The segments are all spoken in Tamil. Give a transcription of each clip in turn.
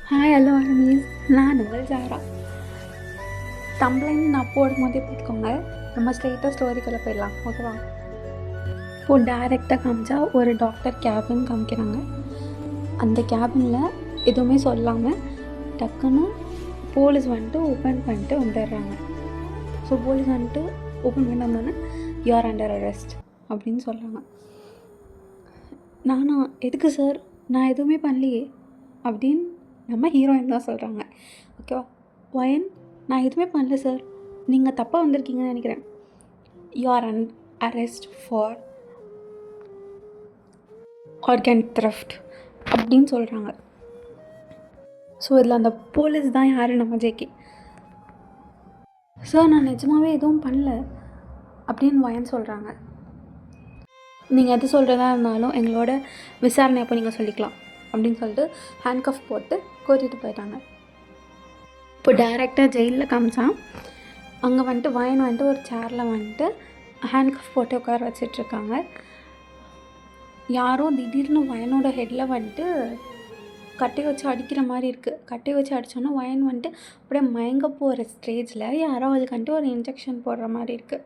ஹாய் ஹலோ அனிமீஸ், நான் உங்கள் ஜாரா. தம்ப்லைன் நான் போடும்போதே பார்த்துக்கோங்க. நம்ம ஸ்ட்ரெயிட்டாக ஸ்டோரிக்குள்ளே போயிடலாம், ஓகேவா? இப்போது டைரெக்டாக காமிச்சா ஒரு டாக்டர் கேபின் காமிக்கிறாங்க. அந்த கேபினில் எதுவுமே சொல்லாமல் டக்குன்னு போலீஸ் வந்துட்டு ஓப்பன் பண்ணிட்டு வந்துடுறாங்க. ஸோ போலீஸ் வந்துட்டு ஓப்பன் பண்ணி வந்தோன்னே யூஆர் அண்டர் அரெஸ்ட் அப்படின்னு சொல்கிறாங்க. நானா எதுக்கு சார், நான் எதுவுமே பண்ணலையே அப்படின்னு நம்ம ஹீரோயின் தான் சொல்கிறாங்க, ஓகேவா? ஒயன், நான் எதுவுமே பண்ணல சார், நீங்கள் தப்பாக வந்திருக்கீங்கன்னு நினைக்கிறேன். You are arrest for organ theft அப்படின்னு சொல்கிறாங்க. ஸோ இதில் அந்த போலீஸ் தான் யார், நம்ம ஜேகே. சார் நான் நிஜமாகவே எதுவும் பண்ணல அப்படின்னு ஒயன் சொல்கிறாங்க. நீங்கள் எது சொல்கிறதா இருந்தாலும் எங்களோட விசாரணை அப்போ நீங்கள் சொல்லிக்கலாம் அப்படின்னு சொல்லிட்டு ஹேண்ட்கஃப் போட்டு கூட்டிகிட்டு போயிட்டாங்க. இப்போ டைரெக்டாக ஜெயிலில் காமிச்சான். அங்கே வந்துட்டு வயன் வந்துட்டு ஒரு சேரில் வந்துட்டு ஹேண்ட்கஃப் போட்டு உட்கார வச்சிட்ருக்காங்க. யாரோ திடீர்னு வயனோட ஹெட்டில் வந்துட்டு கட்டை வச்சு அடிக்கிற மாதிரி இருக்குது. கட்டை வச்சு அடித்தோன்னா வயன் வந்துட்டு அப்படியே மயங்க போகிற ஸ்டேஜில் யாரோ அதுக்கு வந்துட்டு ஒரு இன்ஜெக்ஷன் போடுற மாதிரி இருக்குது.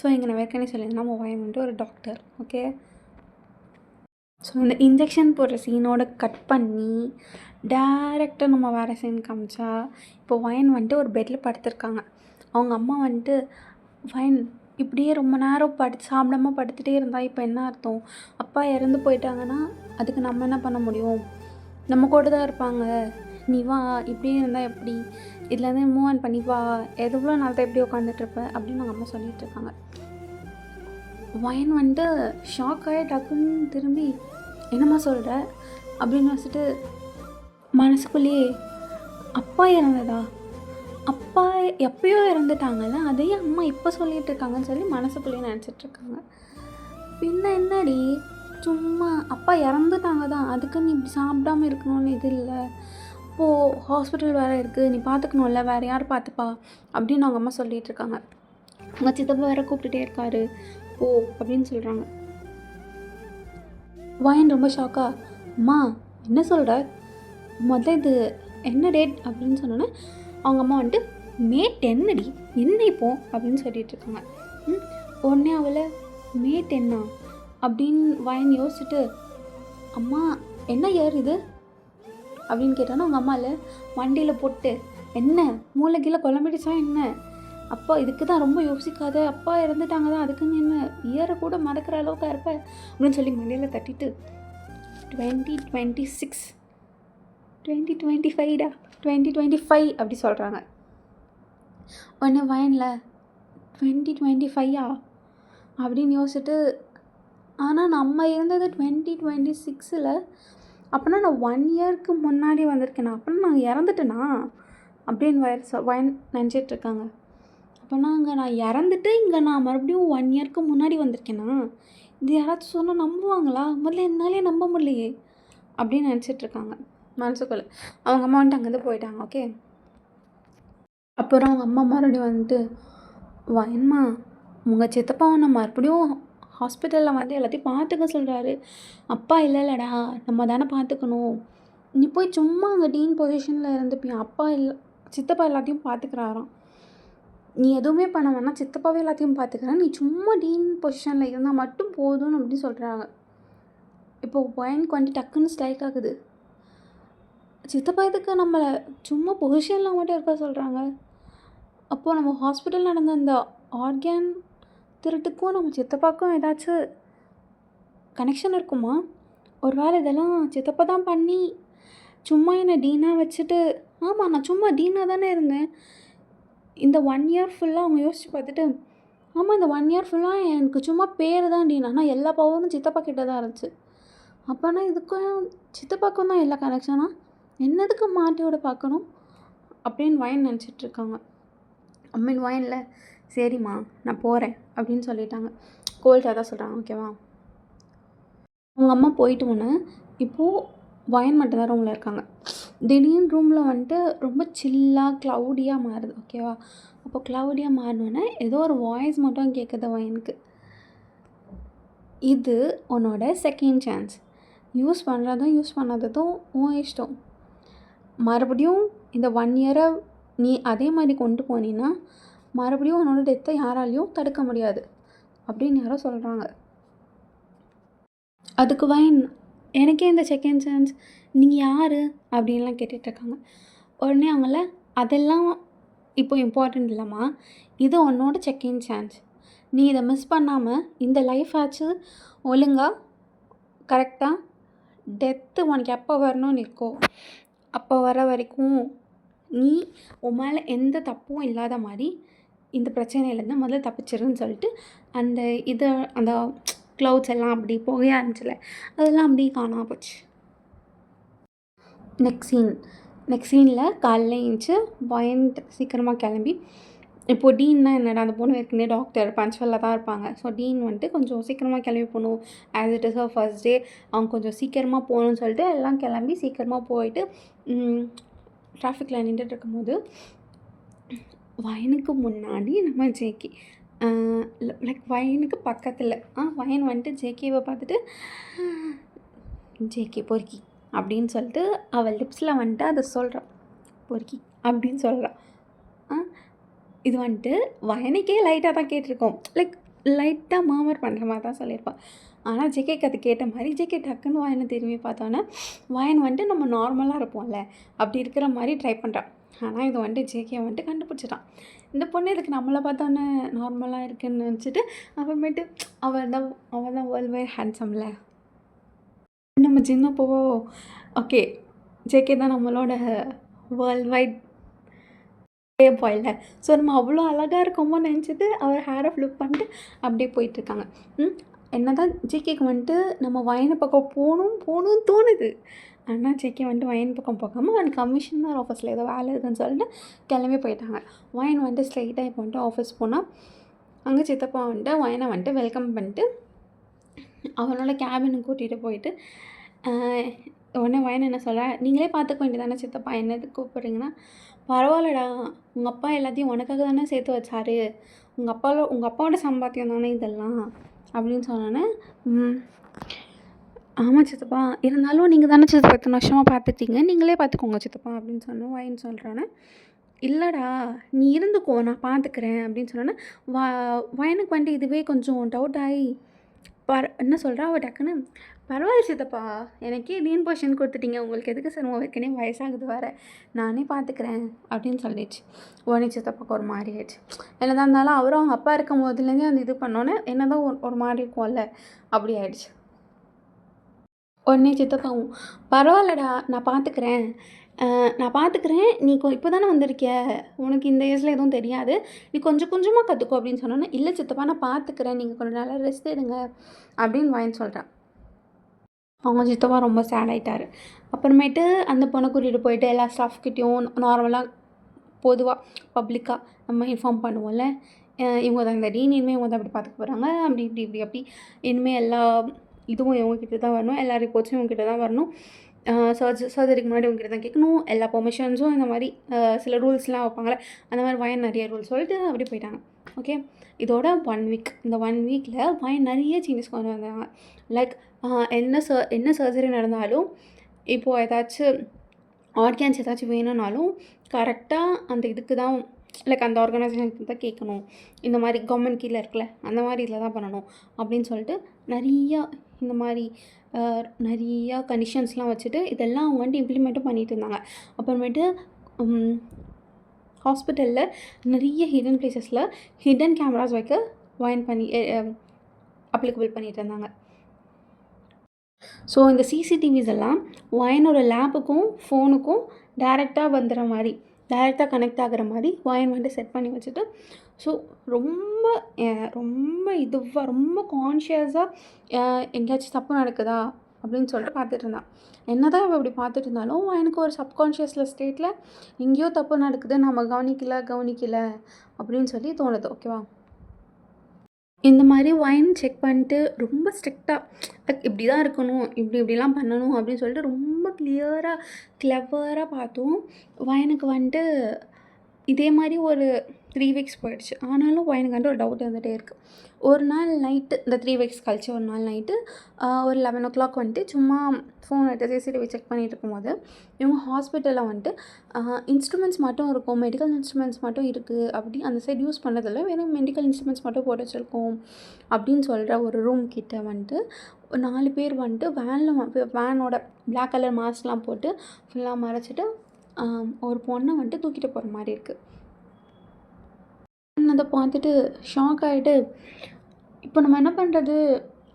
ஸோ இங்கே நான் ஏற்கனவே சொல்லியிருந்தேன், நம்ம வயன் வந்துட்டு ஒரு டாக்டர், ஓகே? ஸோ இந்த இன்ஜெக்ஷன் போடுற சீனோட கட் பண்ணி டேரெக்டாக நம்ம வேறு சீன் காமிச்சா, இப்போ வயன் வந்துட்டு ஒரு பெட்டில் படுத்திருக்காங்க. அவங்க அம்மா வந்துட்டு, வயன் இப்படியே ரொம்ப நேரம் சாப்பிடாம படுத்துகிட்டே இருந்தால் இப்போ என்ன அர்த்தம்? அப்பா இறந்து போயிட்டாங்கன்னா அதுக்கு நம்ம என்ன பண்ண முடியும்? நம்ம கூட தான் இருப்பாங்க, நீ வா, இப்படியே இருந்தால் எப்படி? இதுலேருந்து மூவ் ஆன் பண்ணி வா, எவ்வளோ நாள் தான் எப்படி உட்காந்துட்ருப்ப அப்படின்னு அவங்க அம்மா சொல்லிகிட்ருக்காங்க. வயன் வந்துட்டு ஷாக் ஆகி டக்குன்னு திரும்பி என்னம்மா சொல்கிற அப்படின்னு வச்சுட்டு மனசுக்குள்ளேயே, அப்பா இறந்ததா? அப்பா எப்பயோ இறந்துட்டாங்கல்ல, அதையே அம்மா இப்போ சொல்லிகிட்டு இருக்காங்கன்னு சொல்லி மனசுக்குள்ளேயே நினச்சிட்ருக்காங்க. பின்ன என்னடி, சும்மா அப்பா இறந்துட்டாங்க தான், அதுக்கு நீ இப்படி சாப்பிடாமல் இருக்கணும்னு இது இல்லை. இப்போது ஹாஸ்பிட்டல் வேறு இருக்குது, நீ பார்த்துக்கணும்ல, வேறு யார் பார்த்துப்பா அப்படின்னு அவங்க அம்மா சொல்லிகிட்டு இருக்காங்க. உங்கள் சித்தப்பா வேறு கூப்பிட்டுட்டே இருக்காரு ஓ அப்படின்னு சொல்கிறாங்க. வயன் ரொம்ப ஷாக்கா, அம்மா என்ன சொல்கிற, முதல்ல இது என்ன டேட் அப்படின்னு சொன்னோன்னே அவங்க அம்மா வந்துட்டு மே 10 என்ன இப்போ அப்படின்னு சொல்லிகிட்ருக்காங்க. உடனே அவளை மே 10 அப்படின்னு வயன் யோசிச்சுட்டு, அம்மா என்ன இயர் இது அப்படின்னு கேட்டானா அவங்க அம்மா இல்லை, வண்டியில் போட்டு என்ன மூளைக்கீழே குழம்பிடுச்சா என்ன, அப்பா இதுக்கு தான் ரொம்ப யோசிக்காத, அப்பா இறந்துட்டாங்க தான், அதுக்குன்னு என்ன இயரை கூட மறக்கிற அளவுக்கு இருப்ப அப்படின்னு சொல்லி மண்டையில் தட்டிட்டு 2026 2025டா 2025 அப்படி சொல்கிறாங்க. உடனே வயனில் 2025 அப்படின்னு யோசிச்சுட்டு, ஆனால் நம்ம இருந்தது 2026 அப்படின்னா நான் 1 இயருக்கு முன்னாடி வந்திருக்கேனா, அப்படின்னா நான் இறந்துட்டேனா அப்படின்னு வயன் நினச்சிட்ருக்காங்க. அப்போனா அங்கே நான் இறந்துட்டு இங்கே நான் மறுபடியும் 1 இயருக்கு முன்னாடி வந்திருக்கேனா, இது யாராச்சும் சொன்னால் நம்புவாங்களா? முதல்ல என்னாலே நம்ப முடியலையே அப்படின்னு நினச்சிட்ருக்காங்க மனசுக்குள்ளே. அவங்க அம்மா வந்துட்டு அங்கேருந்து போயிட்டாங்க, ஓகே? அப்புறம் அவங்க அம்மா மறுபடியும் வந்துட்டு, வயன்மா உங்கள் சித்தப்பா நான் மறுபடியும் ஹாஸ்பிட்டலில் வந்து எல்லாத்தையும் பார்த்துக்க சொல்கிறாரு. அப்பா இல்லைல்லடா, நம்ம தானே பார்த்துக்கணும். நீ போய் சும்மா அங்கே டீன் பொசிஷனில் இருந்துப்பியா, அப்பா இல்லை, சித்தப்பா எல்லாத்தையும் பார்த்துக்கிறாராம். நீ எதுவுமே பண்ண வேணாம், சித்தப்பாவே எல்லாத்தையும் பார்த்துக்கிறேன், நீ சும்மா டீன் பொசிஷனில் இருந்தால் மட்டும் போதும்னு அப்படின்னு சொல்கிறாங்க. இப்போ வயனுக்கு வந்துட்டு டக்குன்னு ஸ்ட்ரைக் ஆகுது, சித்தப்பா இதுக்கு நம்மளை சும்மா பொசிஷனில் மட்டும் இருக்க சொல்கிறாங்க. அப்போது நம்ம ஹாஸ்பிட்டல் நடந்த அந்த ஆர்கன் திருட்டுக்கும் நம்ம சித்தப்பாக்கும் ஏதாச்சும் கனெக்ஷன் இருக்குமா? ஒரு வேளை இதெல்லாம் சித்தப்பா தான் பண்ணி சும்மா என்னை டீனாக வச்சுட்டு, ஆமாம் நான் சும்மா டீனாக தானே இருந்தேன் இந்த 1 இயர் ஃபுல்லாக. அவங்க யோசிச்சு பார்த்துட்டு, ஆமாம் இந்த 1 இயர் ஃபுல்லாக எனக்கு சும்மா பேர் தான் டீன், ஆனால் எல்லா பவரும் சித்தப்பா கிட்ட தான் இருந்துச்சு. அப்போனா இதுக்கும் சித்தப்பாக்கும் தான் எல்லா கனெக்ஷனாக, என்னதுக்கு மாட்டியோட பார்க்கணும் அப்படின்னு வயன் நினச்சிட்ருக்காங்க. அம்மன் வயனில் சரிம்மா நான் போகிறேன் அப்படின்னு சொல்லிட்டாங்க. கோல்டாக தான் சொல்கிறாங்க, ஓகேவா? அவங்க அம்மா போயிட்டு ஒன்று, இப்போது வயன் மட்டும் தான் ரூமில் இருக்காங்க. திடீர்னு ரூமில் வந்துட்டு ரொம்ப சில்லாக க்ளவுடியாக மாறுது, ஓகேவா? அப்போ க்ளவுடியாக மாறினோன்னே ஏதோ ஒரு வாய்ஸ் மட்டும் கேட்குது வயனுக்கு, இது உன்னோட செகண்ட் சான்ஸ், யூஸ் பண்ணுறதும் யூஸ் பண்ணாததும் உன் இஷ்டம். மறுபடியும் இந்த 1 இயரை நீ அதே மாதிரி கொண்டு போனீன்னா மறுபடியும் உன்னோட டெத்தை யாராலையும் தடுக்க முடியாது அப்படின்னு யாரோ சொல்கிறாங்க. அதுக்கு வைன் எனக்கே இந்த செகண்ட் சான்ஸ், நீங்கள் யார் அப்படின்லாம் கேட்டுட்ருக்காங்க. உடனே அவங்கள அதெல்லாம் இப்போ இம்பார்ட்டண்ட் இல்லைம்மா, இது உன்னோட செகண்ட் சான்ஸ். நீ இதை மிஸ் பண்ணாமல் இந்த லைஃப் ஆச்சு ஒழுங்காக கரெக்டாக டெத்து உனக்கு எப்போ வரணும்னு இருக்கோ அப்போ வர வரைக்கும் நீ உன் மேலே எந்த தப்பும் இல்லாத மாதிரி இந்த பிரச்சனையிலேருந்து முதல்ல தப்பிச்சிருன்னு சொல்லிட்டு அந்த இதை அந்த க்ளவுட்ஸ் எல்லாம் அப்படி புகையாக இருந்துச்சுல அதெல்லாம் அப்படியே காணாம போச்சு. நெக்ஸ்ட் சீனில் காலைல எழுந்துச்சி பாயிண்ட் சீக்கிரமாக கிளம்பி, இப்போது டீன்னா என்னடா அந்த பொண்ணு ஏற்கனவே டாக்டர் பஞ்சுவலில் தான் இருப்பாங்க. ஸோ டீன் வந்துட்டு கொஞ்சம் சீக்கிரமாக கிளம்பி போகணும், as it is first day அவங்க கொஞ்சம் சீக்கிரமாக போகணுன்னு சொல்லிட்டு எல்லாம் கிளம்பி சீக்கிரமாக போயிட்டு டிராஃபிக்கில் நின்றுட்டு இருக்கும்போது வயனுக்கு முன்னாடி நம்ம ஜேகே லைக் வயனுக்கு பக்கத்தில் வயன் வந்துட்டு ஜேகேவை பார்த்துட்டு ஜேகே பொறுக்கி அப்படின்னு சொல்லிட்டு அவள் லிப்ஸில் வந்துட்டு அதை சொல்கிறான், பொறுக்கி அப்படின்னு சொல்கிறான். இது வந்துட்டு வயனுக்கே லைட்டாக தான் கேட்டிருக்கோம், லைக் லைட்டாக மாமர் பண்ணுற மாதிரி தான் சொல்லியிருப்பான். ஆனால் ஜேகேக்கு அது கேட்ட மாதிரி ஜேகே டக்குன்னு வயனை திரும்பி பார்த்தோன்னே வயன் வந்துட்டு நம்ம நார்மலாக இருப்போம்ல அப்படி இருக்கிற மாதிரி ட்ரை பண்ணுறான். ஆனால் இது வந்துட்டு ஜேகே வந்துட்டு கண்டுபிடிச்சிட்டான். இந்த பொண்ணு இதுக்கு நம்மளை பார்த்தோன்னே நார்மலாக இருக்குன்னு நினச்சிட்டு அப்புறமேட்டு அவள் தான் வேர்ல்ட் வைட் ஹேண்ட்ஸம்ல நம்ம சின்ன போவோ ஓகே ஜேகே தான் நம்மளோட வேர்ல்ட் வைட் பாயில். ஸோ நம்ம அவ்வளோ அழகாக இருக்கோமோ நினச்சிட்டு அவர் ஹேரை ஃப்ளிப் பண்ணிட்டு அப்படியே போயிட்டுருக்காங்க. என்ன தான் ஜேகேக்கு வந்துட்டு நம்ம வயனை பக்கம் போகணும்னு தோணுது. ஆனால் ஜேகே வந்துட்டு வயன் பக்கம் போகாமல் அவன் கமிஷனர் ஆஃபீஸில் ஏதோ வேலை இருக்குதுன்னு சொல்லிட்டு கிளம்பி போயிட்டாங்க. வயன் வந்துட்டு ஸ்ட்ரைட்டாக இப்போ வந்துட்டு ஆஃபீஸ் போனால் அங்கே சித்தப்பா வந்துட்டு வயனை வந்துட்டு வெல்கம் பண்ணிட்டு அவனோட கேபினுக்கு கூட்டிகிட்டு போயிட்டு உடனே வயன் என்ன சொல்கிறா, நீங்களே பார்த்துக்க வேண்டியதானே சித்தப்பா, என்னதுக்கு கூப்பிட்றீங்கன்னா, பரவாயில்லடா உங்கள் அப்பா எல்லாத்தையும் உனக்காக தானே சேர்த்து வச்சாரு, உங்கள் அப்பாவோட சம்பாத்தியம் தானே இதெல்லாம் அப்படின்னு சொன்னோன்னே ஆமாம் சித்தப்பா, இருந்தாலும் நீங்கள் தானே சித்தப்பா இத்தனை வருஷமாக பார்த்துட்டீங்க, நீங்களே பார்த்துக்கோங்க சித்தப்பா அப்படின்னு சொன்னோம். வயன் சொல்கிறானே, இல்லைடா நீ இருந்துக்கோ நான் பார்த்துக்கிறேன் அப்படின்னு சொன்னோன்னே வயனுக்கு வந்துட்டு இதுவே கொஞ்சம் டவுட் ஆகி என்ன சொல்கிறா அவள் டக்குன்னு, பரவாயில்ல சித்தப்பா எனக்கே டீன் பொசிஷன் கொடுத்துட்டீங்க, உங்களுக்கு எதுக்கு சார் ஏற்கனவே வயசாகுது வேறு, நானே பார்த்துக்கிறேன் அப்படின்னு சொல்லிடுச்சு. உடனே சித்தப்பாக்கு ஒரு மாதிரி ஆயிடுச்சு. என்னதான் இருந்தாலும் அவரும் அவங்க அப்பா இருக்கும் போதுலேருந்தே அந்த இது பண்ணோன்னே என்ன தான் ஒரு மாதிரி இருக்கும்ல அப்படி ஆயிடுச்சு. உடனே சித்தப்பாவும் பரவாயில்லடா நான் பார்த்துக்கிறேன் நீ இப்போ தானே வந்திருக்கிய, உனக்கு இந்த ஏஜில் எதுவும் தெரியாது, நீ கொஞ்சம் கொஞ்சமாக கற்றுக்கோ அப்படின்னு சொன்னோன்னே, இல்லை சித்தப்பா நான் பார்த்துக்கிறேன், நீங்கள் கொஞ்சம் நல்லா ரெஸ்ட் எடுங்க அப்படின்னு வாங்கி சொல்கிறான். அவங்க சித்தப்பா ரொம்ப சேட் ஆகிட்டார். அப்புறமேட்டு அந்த பொண்ணை கூட்டிகிட்டு போயிட்டு எல்லா ஸ்டாஃப்கிட்டையும் நார்மலாக பொதுவாக பப்ளிக்காக நம்ம இன்ஃபார்ம் பண்ணுவோம்ல, இவங்க தான் இந்த டீன், இனிமேல் இவங்க தான் அப்படி பார்த்துக்க போகிறாங்க, அப்படி இனிமேல் எல்லா இதுவும் இவங்ககிட்ட தான் வரணும், எல்லா ரிப்போர்ட்ஸும் இவங்ககிட்ட தான் வரணும், சர்ஜரிக்கு முன்னாடி இவங்ககிட்ட தான் கேட்கணும், எல்லா பெர்மிஷன்ஸும் இந்த மாதிரி சில ரூல்ஸ்லாம் வைப்பாங்களே அந்த மாதிரி வயன் நிறைய ரூல்ஸ் சொல்லிட்டு அப்படி போயிட்டாங்க. ஓகே, இதோட 1 வீக், இந்த 1 வீக்கில் வயன் நிறைய சேஞ்சஸ் கொண்டு வந்தாங்க. லைக் என்ன சர்ஜரி நடந்தாலும் இப்போது ஏதாச்சும் ஆர்கன்ஸ் ஏதாச்சும் வேணும்னாலும் கரெக்டாக அந்த இதுக்கு தான், லைக் அந்த ஆர்கனைசேஷனுக்கு தான் கேட்கணும், இந்த மாதிரி கவர்மெண்ட் கீழே இருக்குல்ல அந்த மாதிரி இதில் தான் பண்ணணும் அப்படின்னு சொல்லிட்டு நிறையா இந்த மாதிரி நிறையா கண்டிஷன்ஸ்லாம் வச்சுட்டு இதெல்லாம் அவங்க வந்துட்டு இம்ப்ளிமெண்ட்டும் பண்ணிகிட்டு இருந்தாங்க. அப்புறமேட்டு ஹாஸ்பிட்டலில் நிறைய ஹிடன் பிளேசஸில் ஹிடன் கேமராஸ் வைக்க அப்ளிகபிள் பண்ணிகிட்டு இருந்தாங்க. ஸோ இந்த சிசிடிவிஸ் எல்லாம் வயனோட லேபுக்கும் ஃபோனுக்கும் டைரெக்டாக வந்துடுற மாதிரி, டைரெக்டாக கனெக்ட் ஆகிற மாதிரி வயன் வந்துட்டு செட் பண்ணி வச்சுட்டு, ஸோ ரொம்ப இதுவாக ரொம்ப கான்ஷியஸாக எங்கேயாச்சும் தப்பு நடக்குதா அப்படின்னு சொல்லிட்டு பார்த்துட்டு இருந்தான். என்ன தான் அவள் இப்படி பார்த்துட்டு இருந்தாலும் எனக்கு ஒரு சப்கான்ஷியஸில் ஸ்டேட்டில் எங்கேயோ தப்பு நடக்குது, நம்ம கவனிக்கல அப்படின்னு சொல்லி தோணுது. ஓகேவா, இந்த மாதிரி வயன் செக் பண்ணிட்டு ரொம்ப ஸ்ட்ரிக்டாக இப்படி தான் இருக்கணும், இப்படிலாம் பண்ணணும் அப்படின்னு சொல்லிட்டு ரொம்ப கிளியராக கிளவராக பார்த்தோம். வயனுக்கு வந்துட்டு இதே மாதிரி ஒரு 3 வீக்ஸ் போயிடுச்சு. ஆனாலும் பையனுக்கு வந்துட்டு ஒரு டவுட் இருந்துகிட்டே இருக்குது. ஒரு நாள் நைட்டு இந்த 3 வீக்ஸ் கழிச்சு ஒரு நாள் நைட்டு ஒரு 11:00 வந்துட்டு சும்மா ஃபோன் எடுத்து சிசிடிவி செக் பண்ணிட்டு இருக்கும்போது, இவங்க ஹாஸ்பிட்டலில் வந்துட்டு இன்ஸ்ட்ருமெண்ட்ஸ் மட்டும் இருக்கும். மெடிக்கல் இன்ஸ்ட்ருமெண்ட்ஸ் மட்டும் இருக்குது. அப்படி அந்த சைடு யூஸ் பண்ணதில்ல. வெறும் மெடிக்கல் இன்ஸ்ட்ருமெண்ட்ஸ் மட்டும் போட்டு வச்சுருக்கோம் அப்படின்னு சொல்கிற ஒரு ரூம் கிட்ட வந்துட்டு ஒரு 4 பேர் வந்துட்டு வேனோட பிளாக் கலர் மாஸ்க்லாம் போட்டு ஃபுல்லாக மறைச்சிட்டு ஒரு பொண்ணை வந்துட்டு தூக்கிட்டு போகிற மாதிரி இருக்குது. நான் அதை பார்த்துட்டு ஷாக் ஆகிட்டு, இப்போ நம்ம என்ன பண்ணுறது?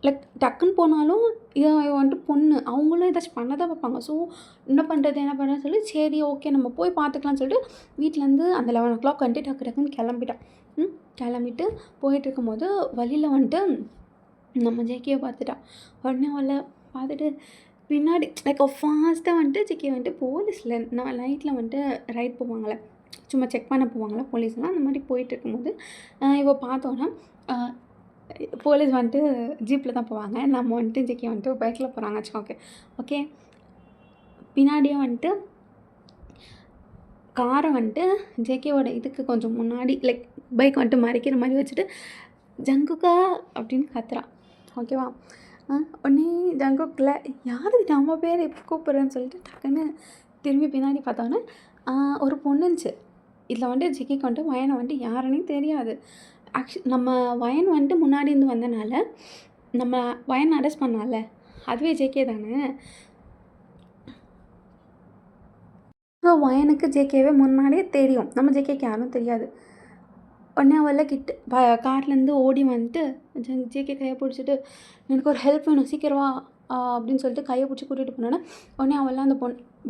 லைக் டக்குன்னு போனாலும் இவன் வந்துட்டு பொண்ணு. அவங்களும் ஏதாச்சும் பண்ண தான் பார்ப்பாங்க. ஸோ என்ன பண்ணுறதுன்னு சொல்லி சரி ஓகே நம்ம போய் பார்த்துக்கலாம்னு சொல்லிட்டு வீட்டிலேருந்து அந்த 11:00 வந்துட்டு டக்குன்னு கிளம்பிட்டான். கிளம்பிட்டு போயிட்டுருக்கும்போது வழியில் வந்துட்டு நம்ம ஜேகேவை பார்த்துட்டான். உடனே அவளை பார்த்துட்டு பின்னாடி லைக் ஃபாஸ்ட்டாக வந்துட்டு ஜேகே வந்துட்டு போலீஸில் நான் நைட்டில் வந்துட்டு ரைட் போவாங்களே, சும்மா செக் பண்ண போவாங்களே போலீஸ்லாம், அந்த மாதிரி போயிட்டு இருக்கும்போது இவ பார்த்தோன்னா போலீஸ் வந்துட்டு ஜீப்பில் தான் போவாங்க. நம்ம வந்துட்டு ஜேகே வந்துட்டு பைக்கில் போகிறாங்க வச்சுக்கோங்க. ஓகே, பின்னாடியே வந்துட்டு காரை வந்துட்டு ஜேகேவோட இதுக்கு கொஞ்சம் முன்னாடி லைக் பைக் வந்துட்டு மறைக்கிற மாதிரி வச்சுட்டு ஜங்குக்கா அப்படின்னு கத்துறான். ஓகேவா? உடனே ஜங்குக்கில் யார் நம்ம பேர் எப்போ கூப்பிட்றேன்னு சொல்லிட்டு டக்குன்னு திரும்பி பின்னாடி பார்த்தோன்னே ஒரு பொண்ணுச்சு. இதில் வந்துட்டு ஜிக்கிக்கு வந்துட்டு வயனை வந்துட்டு யாருன்னே தெரியாது. நம்ம வயன் வந்துட்டு முன்னாடி இருந்து வந்தனால நம்ம வயனை அரெஸ்ட் பண்ணால அதுவே ஜேகே தானே. ஸோ வயனுக்கு ஜேகேவே முன்னாடியே தெரியும். நம்ம ஜேகேக்கு யாரும் தெரியாது. உடனே அவளை கார்லேருந்து ஓடி வந்துட்டு ஜேகே கையை பிடிச்சிட்டு எனக்கு ஒரு ஹெல்ப் வேணும் சீக்கிரம் வா அப்படின்னு சொல்லிட்டு கையை பிடிச்சி கூட்டிகிட்டு போனோன்னே உடனே அவெல்லாம் அந்த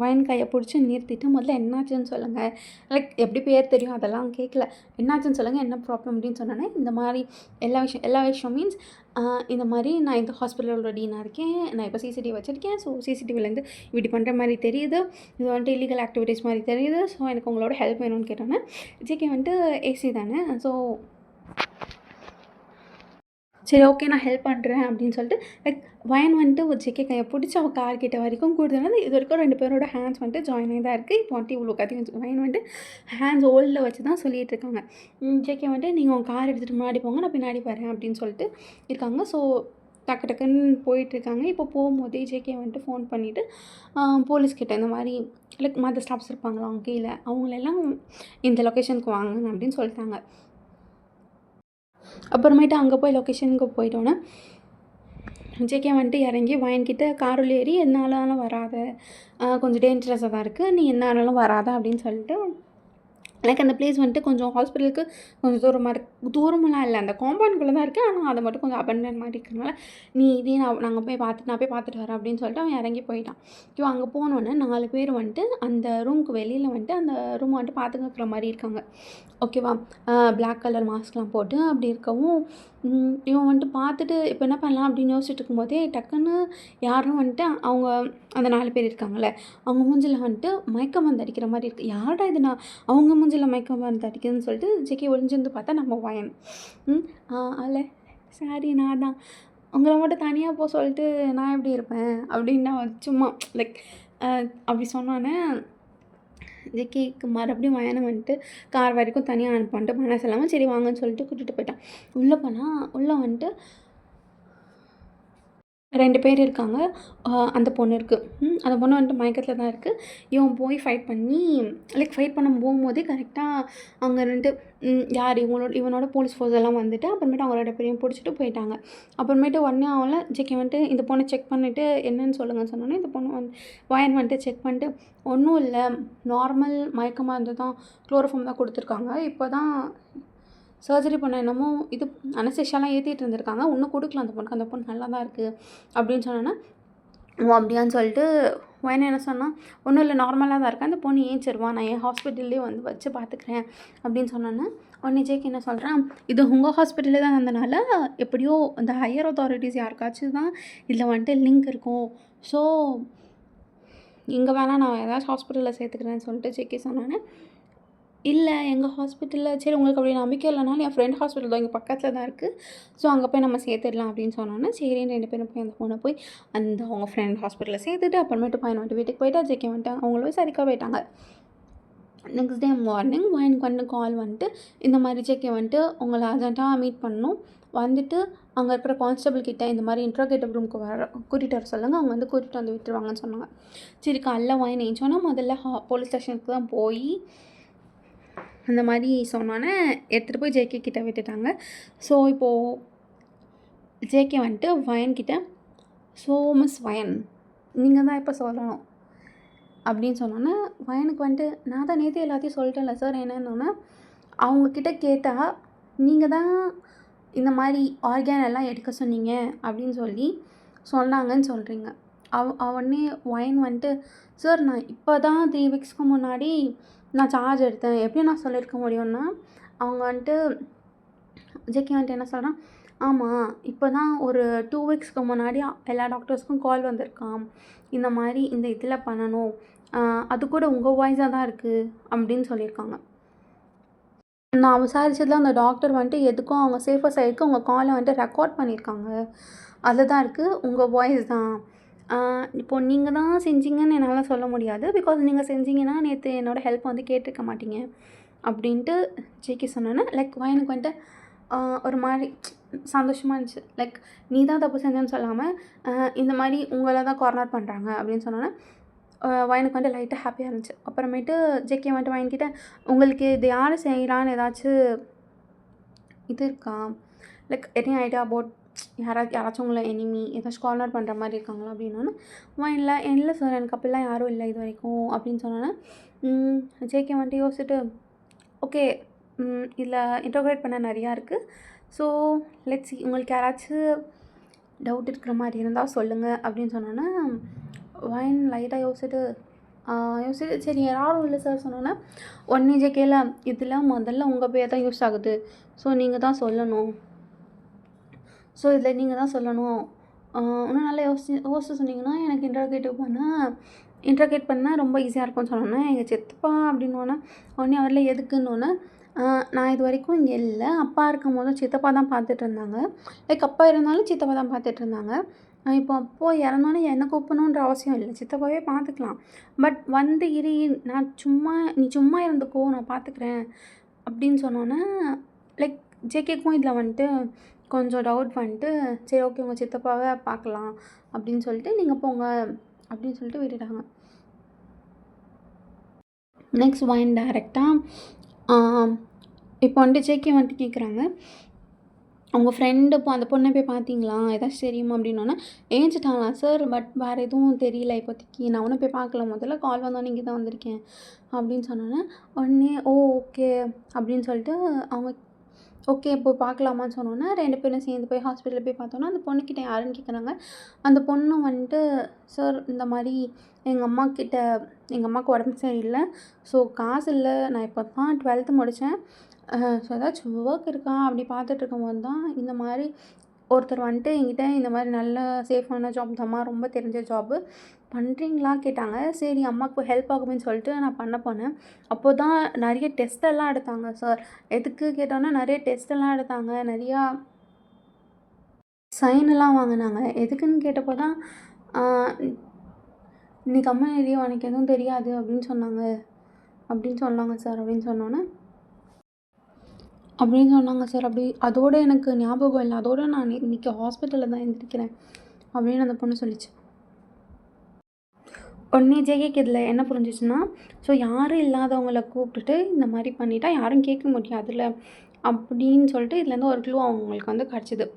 வயன் கையை பிடிச்சி நிறுத்திட்டு முதல்ல என்னாச்சுன்னு சொல்லுங்கள். லைக் எப்படி பேர் தெரியும் அதெல்லாம் கேட்கல. என்னாச்சுன்னு சொல்லுங்கள், என்ன ப்ராப்ளம் அப்படின்னு சொன்னோன்னே இந்த மாதிரி எல்லா விஷயம் மீன்ஸ் இந்த மாதிரி நான் இந்த ஹாஸ்பிட்டலோட டீனாக இருக்கேன், நான் இப்போ சிசிடிவி வச்சுருக்கேன். ஸோ சிசிடிவிலேருந்து இப்படி பண்ணுற மாதிரி தெரியுது, இது வந்துட்டு இல்லீகல் ஆக்டிவிட்டீஸ் மாதிரி தெரியுது. ஸோ எனக்கு உங்களோட ஹெல்ப் வேணும்னு கேட்டோன்னே ஜேகே வந்துட்டு ஏசி தானே, ஸோ சரி ஓகே நான் ஹெல்ப் பண்ணுறேன் அப்படின்னு சொல்லிட்டு லைக் வயன் வந்துட்டு ஒரு ஜேகே கையை பிடிச்சி அவள் கார்கிட்ட வரைக்கும் கொடுத்தனால இது வரைக்கும் 2 பேரோட ஹேண்ட்ஸ் வந்துட்டு ஜாயின் ஆகி தான் இருக்குது. இப்போ வந்துட்டு இவ்வளோ கத்தி வயன் வந்துட்டு ஹேண்ட்ஸ் ஹோல்டில் வச்சு தான் சொல்லிகிட்டு இருக்காங்க. ஜேகே வந்துட்டு நீங்கள் உங்கள் கார் எடுத்துகிட்டு முன்னாடி போங்க, நான் பின்னாடி வரேன் அப்படின்னு சொல்லிட்டு இருக்காங்க. ஸோ டக்குன்னு போயிட்டுருக்காங்க. இப்போ போகும்போதே ஜேகே வந்துட்டு ஃபோன் பண்ணிவிட்டு போலீஸ்கிட்ட இந்த மாதிரி லைக் மற்ற ஸ்டாஃப்ஸ் இருப்பாங்களா அவங்க கீழே அவங்களெல்லாம் இந்த லொக்கேஷனுக்கு வாங்க அப்படின்னு சொல்லிட்டாங்க. அப்புறமேட்டு அங்கே போய் லொக்கேஷனுக்கு போயிட்டோன்னே ஜேகே வந்துட்டு இறங்கி வயன்கிட்ட காரில் ஏறி என்னாலும் வராத, கொஞ்சம் டேஞ்சரஸாக தான் இருக்குது, நீ என்னாலும் வராத அப்படின்னு சொல்லிட்டு லைக் அந்த பிளேஸ் வந்துட்டு கொஞ்சம் ஹாஸ்பிட்டலுக்கு கொஞ்சம் தூரமெல்லாம் இல்லை, அந்த காம்பவுண்டுக்குள்ளே தான் இருக்குது. ஆனால் அதை மட்டும் கொஞ்சம் அபண்டன் மாதிரி இருக்கிறதுனால நீ இதே நான் போய் பார்த்துட்டு வரேன் அப்படின்னு சொல்லிட்டு அவன் இறங்கி போயிட்டான். இப்போ அங்கே போனோன்னே 4 பேர் வந்துட்டு அந்த ரூமுக்கு வெளியில் வந்துட்டு அந்த ரூம் வந்துட்டு பார்த்துக்கிற மாதிரி இருக்காங்க. ஓகேவா? பிளாக் கலர் மாஸ்க்லாம் போட்டு அப்படி இருக்கவும் இவன் வந்துட்டு பார்த்துட்டு இப்போ என்ன பண்ணலாம் அப்படின்னு யோசிச்சுட்டு இருக்கும்போதே டக்குன்னு யாரும் வந்துட்டு அவங்க அந்த 4 பேர் இருக்காங்கள்ல அவங்க மூஞ்சில் வந்துட்டு மயக்கம் வந்து அடிக்கிற மாதிரி இருக்குது. யார்டா இது நான் அவங்க மூஞ்சில் மயக்கம் வந்து அடிக்குதுன்னு சொல்லிட்டு ஜேகே ஒளிஞ்சிருந்து பார்த்தா நம்ம வயன். அதில் சாரி நான் தான் உங்களை மட்டும் தனியாக போக சொல்லிட்டு நான் எப்படி இருப்பேன் அப்படின்னு நான் சும்மா லைக் அப்படி சொன்னோன்னே ஜேகேக்கு மறுபடியும் வயனை வந்துட்டு கார் வரைக்கும் தனியாக அனுப்பான்ட்டு மனசு இல்லாமல் சரி வாங்கன்னு சொல்லிட்டு கூட்டிகிட்டு போயிட்டான். உள்ளே போனால் உள்ளே வந்துட்டு 2 பேர் இருக்காங்க. அந்த பொண்ணு இருக்குது. அந்த பொண்ணு வந்துட்டு மயக்கத்தில் தான் இருக்குது. இவன் போய் ஃபைட் பண்ணி லைக் ஃபைட் பண்ண போகும்போதே கரெக்டாக அங்கே 2 யார் இவனோட போலீஸ் ஃபோர்ஸ் எல்லாம் வந்துட்டு அப்புறமேட்டு அவங்க 2 பேரையும் பிடிச்சிட்டு போயிட்டாங்க. அப்புறமேட்டு உடனே அவளை ஜேகே வந்துட்டு இந்த பொண்ணை செக் பண்ணிவிட்டு என்னன்னு சொல்லுங்கன்னு சொன்னோன்னே இந்த பொண்ணு வயன் வந்துட்டு செக் பண்ணிட்டு ஒன்றும் இல்லை, நார்மல் மயக்கமாக இருந்து தான் குளோரோஃபார்ம் தான் கொடுத்துருக்காங்க. இப்போ தான் சர்ஜரி பண்ண என்னமோ இது அனஸ்தேஷியாலாம் ஏற்றிட்டு இருந்திருக்காங்க, ஒன்றும் கொடுக்கல அந்த பொண்ணுக்கு, அந்த பொண்ணு நல்லா தான் இருக்குது அப்படின்னு சொன்னோன்னே ஓ அப்படியான்னு சொல்லிட்டு வயனை என்ன சொன்னால் ஒன்றும் இல்லை நார்மலாக தான் இருக்கேன், அந்த பொண்ணு ஏஞ்சிருவா, நான் என் ஹாஸ்பிட்டல்லே வந்து வச்சு பார்த்துக்கிறேன் அப்படின்னு சொன்னோன்னே உடனே ஜேகே என்ன சொல்கிறேன், இது உங்கள் ஹாஸ்பிட்டலே தான் இருந்தனால எப்படியோ அந்த ஹையர் அத்தாரிட்டிஸ் யாருக்காச்சும் தான் இதில் வந்துட்டு லிங்க் இருக்கும். ஸோ இங்கே வேணால் நான் ஏதாச்சும் ஹாஸ்பிட்டலில் சேர்த்துக்கிறேன்னு சொல்லிட்டு ஜேகே சொன்னோன்னே இல்லை எங்கள் ஹாஸ்பிட்டலில் சரி உங்களுக்கு அப்படி நம்பிக்கை இல்லைனாலும் என் ஃப்ரெண்ட் ஹாஸ்பிட்டல் தான் இங்கே பக்கத்தில் தான் இருக்குது, ஸோ அங்கே போய் நம்ம சேர்த்துடலாம் அப்படின்னு சொன்னோன்னே சரின்னு 2 பேரும் போய் அந்த பொண்ணை போய் அந்த அவங்க ஃப்ரெண்ட் ஹாஸ்பிட்டலில் சேர்த்துட்டு அப்புறமேட்டு பையன் வந்துட்டு வீட்டுக்கு போயிட்டா ஜேகே வந்துட்டு அவங்கள போய் சரிக்கா போயிட்டாங்க. நெக்ஸ்ட் டே மார்னிங் எனக்கு வந்து கால் வந்துட்டு இந்த மாதிரி ஜேகே வந்துட்டு உங்களை அர்ஜென்ட்டாக மீட் பண்ணணும், வந்துட்டு அங்கே இருக்கிற கான்ஸ்டபிள் கிட்ட இந்த மாதிரி இன்ட்ரோகேட்டிவ் ரூமுக்கு கூட்டிகிட்டு வர சொல்லுங்கள், அவங்க வந்து கூட்டிகிட்டு வந்து விட்டுருவாங்கன்னு சொன்னாங்க. சரி காலைல வாங்கி ஏஞ்சோன்னா முதல்ல போலீஸ் ஸ்டேஷனுக்கு தான் போய் அந்த மாதிரி சொன்னோன்னே எடுத்துகிட்டு போய் ஜேகே கிட்ட விட்டுட்டாங்க. ஸோ இப்போது ஜேகே வந்துட்டு வயன்கிட்ட, ஸோ மிஸ் வயன் நீங்கள் தான் இப்போ சொல்லணும் அப்படின்னு சொன்னோன்னே வயனுக்கு வந்துட்டு நான் தான் நேற்று எல்லாத்தையும் சொல்லிட்டேன்ல சார் என்னன்னொன்னே, அவங்கக்கிட்ட கேட்டால் நீங்கள் தான் இந்த மாதிரி ஆர்கான் எல்லாம் எடுக்க சொன்னீங்க அப்படின்னு சொல்லி சொன்னாங்கன்னு சொல்கிறீங்க. உடனே வயன் வந்துட்டு சார் நான் இப்போ தான் 3 வீக்ஸ்க்கு முன்னாடி நான் சார்ஜ் எடுத்தேன், எப்படி நான் சொல்லியிருக்க முடியும்னா, அவங்க வந்துட்டு ஜேகே வந்துட்டு என்ன சொல்கிறான், ஆமாம் இப்போ தான் ஒரு 2 வீக்ஸ்க்கு முன்னாடி எல்லா டாக்டர்ஸ்க்கும் கால் வந்திருக்கான், இந்த மாதிரி இந்த இதில் பண்ணணும், அது கூட உங்கள் வாய்ஸாக தான் இருக்குது அப்படின்னு சொல்லியிருக்காங்க. நான் விசாரிச்சதில் அந்த டாக்டர் வந்துட்டு எதுக்கும் அவங்க சேஃபர் சைடுக்கு உங்கள் காலை வந்துட்டு ரெக்கார்ட் பண்ணியிருக்காங்க, அதில் தான் இருக்குது உங்கள் வாய்ஸ் தான். இப்போது நீங்கள் தான் செஞ்சீங்கன்னு என்னால் சொல்ல முடியாது, பிகாஸ் நீங்கள் செஞ்சீங்கன்னா நேற்று என்னோடய ஹெல்ப் வந்து கேட்டிருக்க மாட்டீங்க அப்படின்ட்டு ஜேகே சொன்னோன்னே லைக் வயனுக்கு வந்துட்டு ஒரு மாதிரி சந்தோஷமாக இருந்துச்சு. லைக் நீ தான் தப்பு செஞ்சேன்னு சொல்லாமல் இந்த மாதிரி உங்களை தான் கார்னர் பண்ணுறாங்க அப்படின்னு சொன்னோன்னே வயனுக்கு வந்துட்டு லைட்டாக ஹாப்பியாக இருந்துச்சு. அப்புறமேட்டு ஜேகே வந்துட்டு வயன்கிட்ட உங்களுக்கு இது யார் செய்யலான்னு ஏதாச்சும் இது இருக்கா, லைக் எனி ஐடியா அபவுட் யாராச்சும் உங்களை எனிமி ஏதாச்சும் கார்னர் பண்ணுற மாதிரி இருக்காங்களா அப்படின்னோன்னே வயனில் இல்லை சார் எனக்கு அப்படிலாம் யாரும் இல்லை இது வரைக்கும் அப்படின்னு சொன்னோன்னே ஜேகே வந்துட்டு யோசிச்சுட்டு ஓகே இதில் இன்டர்கிரேட் பண்ண நிறையா இருக்குது, ஸோ லெட்ஸ் சி உங்களுக்கு யாராச்சும் டவுட் இருக்கிற மாதிரி இருந்தால் சொல்லுங்கள் அப்படின்னு சொன்னோன்னே வயன் லைட்டாக யோசிச்சுட்டு சரி யாரும் இல்லை சார் சொன்னோன்னே உடனே ஜேகேல இதில் முதல்ல உங்கள் பேர் தான் யூஸ் ஆகுது, ஸோ நீங்கள் தான் சொல்லணும், ஸோ இதில் நீங்கள் தான் சொல்லணும், இன்னும் நல்லா யோசிச்சு சொன்னீங்கன்னா எனக்கு இன்ட்ரோகேட் பண்ணால் ரொம்ப ஈஸியாக இருக்கும்னு சொன்னோன்னே எங்கள் சித்தப்பா அப்படின்னோன்னே உடனே அவரில் எதுக்குன்னொன்னே நான் இது வரைக்கும் இங்கே இல்லை, அப்பா இருக்கும் போதும் சித்தப்பா தான் பார்த்துட்டு இருந்தாங்க, லைக் அப்பா இருந்தாலும் சித்தப்பா தான் பார்த்துட்டு இருந்தாங்க, இப்போ அப்போது இறந்தோன்னே என்னை கூப்பிடணுன்ற அவசியம் இல்லை, சித்தப்பாவே பார்த்துக்கலாம், பட் வந்து நீ சும்மா இருந்துக்கோ நான் பார்த்துக்கிறேன் அப்படின்னு சொன்னோன்னே லைக் ஜேகேக்கும் இதில் வந்துட்டு கொஞ்சம் டவுட் வந்துட்டு சரி ஓகே உங்கள் சித்தப்பாவை பார்க்கலாம் அப்படின்னு சொல்லிட்டு நீங்கள் போங்க அப்படின்னு சொல்லிட்டு விட்டுட்டாங்க. நெக்ஸ்ட் வயன் டைரெக்டாக இப்போ வந்துட்டு ஜேகே வந்துட்டு கேட்குறாங்க, உங்கள் ஃப்ரெண்டு இப்போ அந்த பொண்ணை போய் பார்த்தீங்களா ஏதாச்சும் தெரியுமா அப்படின்னோன்னே ஏஞ்சிட்டாங்களா சார், பட் வேறு எதுவும் தெரியல இப்போதைக்கு, நான் ஒன்றும் போய் பார்க்கல, முதல்ல கால் வந்தோன்னே இங்கே தான் வந்திருக்கேன் அப்படின்னு சொன்னோன்னே உடனே ஓகே அப்படின்னு சொல்லிட்டு அவங்க ஓகே இப்போ பார்க்கலாமான்னு சொன்னோன்னே 2 பேரும் சேர்ந்து போய் ஹாஸ்பிட்டலில் போய் பார்த்தோன்னா அந்த பொண்ணுக்கிட்ட யாருன்னு கேட்குறாங்க. அந்த பொண்ணு வந்துட்டு சார் இந்த மாதிரி எங்கள் அம்மாவுக்கு உடம்பு சரியில்லை, ஸோ காசு இல்லை, நான் இப்போ தான் 12th முடித்தேன், ஸோ ஏதாச்சும் ஒர்க் இருக்கா அப்படி பார்த்துட்டு இருக்கும்போது தான் இந்த மாதிரி ஒருத்தர் வந்துட்டு என்கிட்ட இந்த மாதிரி நல்ல சேஃபான ஜாப் தாம்மா, ரொம்ப தெரிஞ்ச ஜாப்பு பண்ணுறீங்களா கேட்டாங்க. சரி அம்மாவுக்கு ஹெல்ப் ஆகுமேன்னு சொல்லிட்டு நான் பண்ண போனேன். அப்போது தான் நிறைய டெஸ்ட்டெல்லாம் எடுத்தாங்க சார். எதுக்கு கேட்டோன்னா நிறைய டெஸ்ட்டெல்லாம் எடுத்தாங்க, நிறையா சைனெல்லாம் வாங்கினாங்க. எதுக்குன்னு கேட்டப்போ தான் இன்னைக்கு அம்மா எதையும் எனக்கு எதுவும் தெரியாது அப்படின்னு சொன்னாங்க சார் அப்படின்னு சொன்னோன்னே சார் அப்படி அதோடு எனக்கு ஞாபகம் இல்லை, அதோடு நான் இன்றைக்கி ஹாஸ்பிட்டலில் தான் எழுந்திருக்கிறேன் அப்படின்னு அந்த பொண்ணு சொல்லிச்சு. உடனே ஜேகேக்கு இதில் என்ன புரிஞ்சிச்சுன்னா, ஸோ யாரும் இல்லாதவங்கள கூப்பிட்டுட்டு இந்த மாதிரி பண்ணிட்டா யாரும் கேட்க முடியாதுல்ல அப்படின்னு சொல்லிட்டு இதுலேருந்து ஒரு க்ளூ அவங்களுக்கு வந்து கிடச்சிது.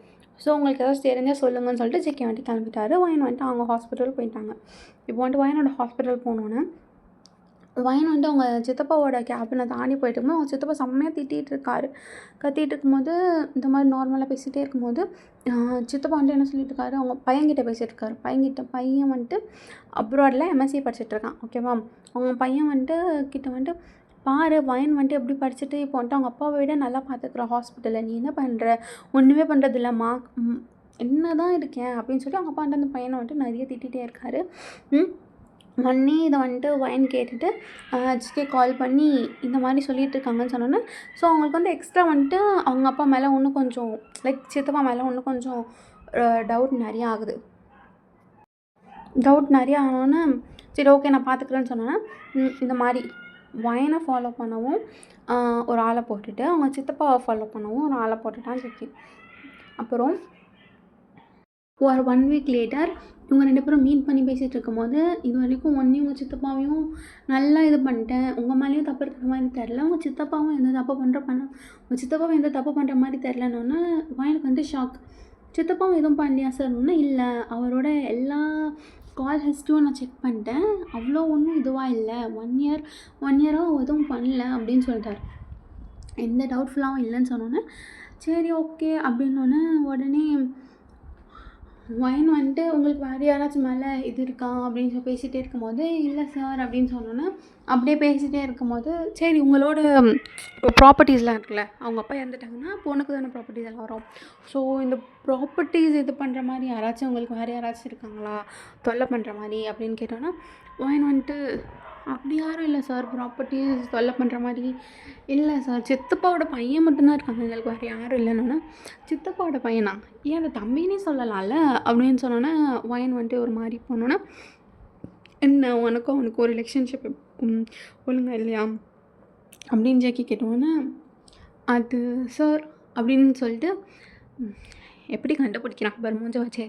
ஸோ உங்களுக்கு ஏதாச்சும் தெரிஞ்சால் சொல்லுங்கன்னு சொல்லிட்டு ஜேகே வந்துட்டு கிளம்பிட்டாரு. வயன் வந்துட்டு அவங்க ஹாஸ்பிட்டல் போயிட்டாங்க. இப்போ வந்துட்டு வயனோட ஹாஸ்பிட்டல் போனோன்னே வயன் வந்துட்டு அவங்க சித்தப்பாவோட கேபினை தாண்டி போயிட்டு இருக்கும்போது அவங்க சித்தப்பா செம்மையாக கத்திகிட்டு இருக்கும்போது இந்த மாதிரி நார்மலாக பேசிகிட்டே இருக்கும்போது சித்தப்பா வந்துட்டு என்ன சொல்லிட்டு இருக்காரு, அவங்க பையன்கிட்ட பேசிகிட்டு இருக்காரு. பையன் வந்துட்டு அப்ராடில் எம்எஸ்சி படிச்சுட்ருக்கான், ஓகேவா. அவங்க பையன் வந்துட்டு பாரு வயன் வந்துட்டு எப்படி படிச்சுட்டு இப்போ வந்துட்டு அவங்க அப்பாவை விட நல்லா பார்த்துக்குற ஹாஸ்பிட்டலில், நீ என்ன பண்ணுற, ஒன்றுமே பண்ணுறதில்ல, என்ன தான் இருக்கேன் அப்படின்னு சொல்லி அவங்க அப்பா வந்துட்டு அந்த பையனை வந்துட்டு நிறைய திட்டிகிட்டே இருக்காரு. உடனே இதை வந்துட்டு வயன் கேட்டுட்டு ஜிகே கால் பண்ணி இந்த மாதிரி சொல்லிகிட்டு இருக்காங்கன்னு சொன்னோன்னே ஸோ அவங்களுக்கு வந்து எக்ஸ்ட்ரா வந்துட்டு அவங்க அப்பா மேலே இன்னும் கொஞ்சம் லைக் சித்தப்பா மேலே இன்னும் கொஞ்சம் டவுட் நிறையா ஆனோன்னே சரி ஓகே நான் பார்த்துக்குறேன்னு சொன்னோன்னே இந்த மாதிரி வயனை ஃபாலோ பண்ணவும் ஒரு ஆளை போட்டுட்டு, அவங்க சித்தப்பாவை ஃபாலோ பண்ணவும் ஒரு ஆளை போட்டுட்டான் ஜெக்கி. அப்புறம் ஒரு 1 வீக் லேட்டர் இவங்க 2 பேரும் மீட் பண்ணி பேசிகிட்டு இருக்கும்போது, இதுவரைக்கும் ஒன்னையும் உங்கள் சித்தப்பாவையும் நல்லா இது பண்ணிட்டேன், உங்கள் மேலேயும் தப்பு இருக்கிற மாதிரி தெரில, உங்கள் சித்தப்பாவும் எந்த தப்பு உங்கள் சித்தப்பாவும் எந்த தப்பு பண்ணுற மாதிரி தெரிலன்னொன்னே வயனுக்கு வந்து ஷாக். சித்தப்பாவும் எதுவும் பண்ணலையா சார்ன்னா, இல்லை அவரோட எல்லா கால் ஹிஸ்ட்ரியும் நான் செக் பண்ணிட்டேன், அவ்வளோ ஒன்றும் இதுவாக இல்லை, 1 இயராக எதுவும் பண்ணல அப்படின்னு சொல்லிட்டார். எந்த டவுட்ஃபுல்லாகவும் இல்லைன்னு சொன்னோன்னே, சரி ஓகே அப்படின்னோடனே உடனே வயன் வந்துட்டு உங்களுக்கு வேறு யாராச்சும் மேலே இது இருக்கா அப்படின்னு சொல்லி பேசிகிட்டே இருக்கும்போது, இல்லை சார் அப்படின்னு சொன்னோன்னே, அப்படியே பேசிகிட்டே இருக்கும்போது, சரி உங்களோட ப்ராப்பர்ட்டிஸ்லாம் இருக்குல்ல, அவங்க அப்பா இறந்துட்டாங்கன்னா பொண்ணுக்கு தானே ப்ராப்பர்ட்டிஸ் எல்லாம் வரும். ஸோ இந்த ப்ராப்பர்ட்டிஸ் இது பண்ணுற மாதிரி யாராச்சும் உங்களுக்கு வேறு யாராச்சும் இருக்காங்களா தொல்லை பண்ணுற மாதிரி அப்படின்னு கேட்டோன்னா, வயன் வந்துட்டு அப்படி யாரும் இல்லை சார், ப்ராப்பர்ட்டிஸ் தொல்லை பண்ணுற மாதிரி இல்லை சார், சித்தப்பாவோட பையன் மட்டும்தான் இருக்காங்க, எங்களுக்கு வேறு யாரும் இல்லைன்னா, சித்தப்பாவோட பையனா, ஏன் அந்த தம்பினே சொல்லலாம்ல அப்படின்னு சொன்னோன்னே வயன் வந்துட்டு ஒரு மாதிரி போனோன்னா, என்ன உனக்கும் அவனுக்கு ஒரு ரிலேஷன்ஷிப் ஒழுங்கா இல்லையா அப்படின்னு ஜெக்கி கேட்டோன்னே, அது சார் அப்படின்னு சொல்லிட்டு எப்படி கண்டுபிடிக்கிறான் பாரு மூஞ்ச வச்சே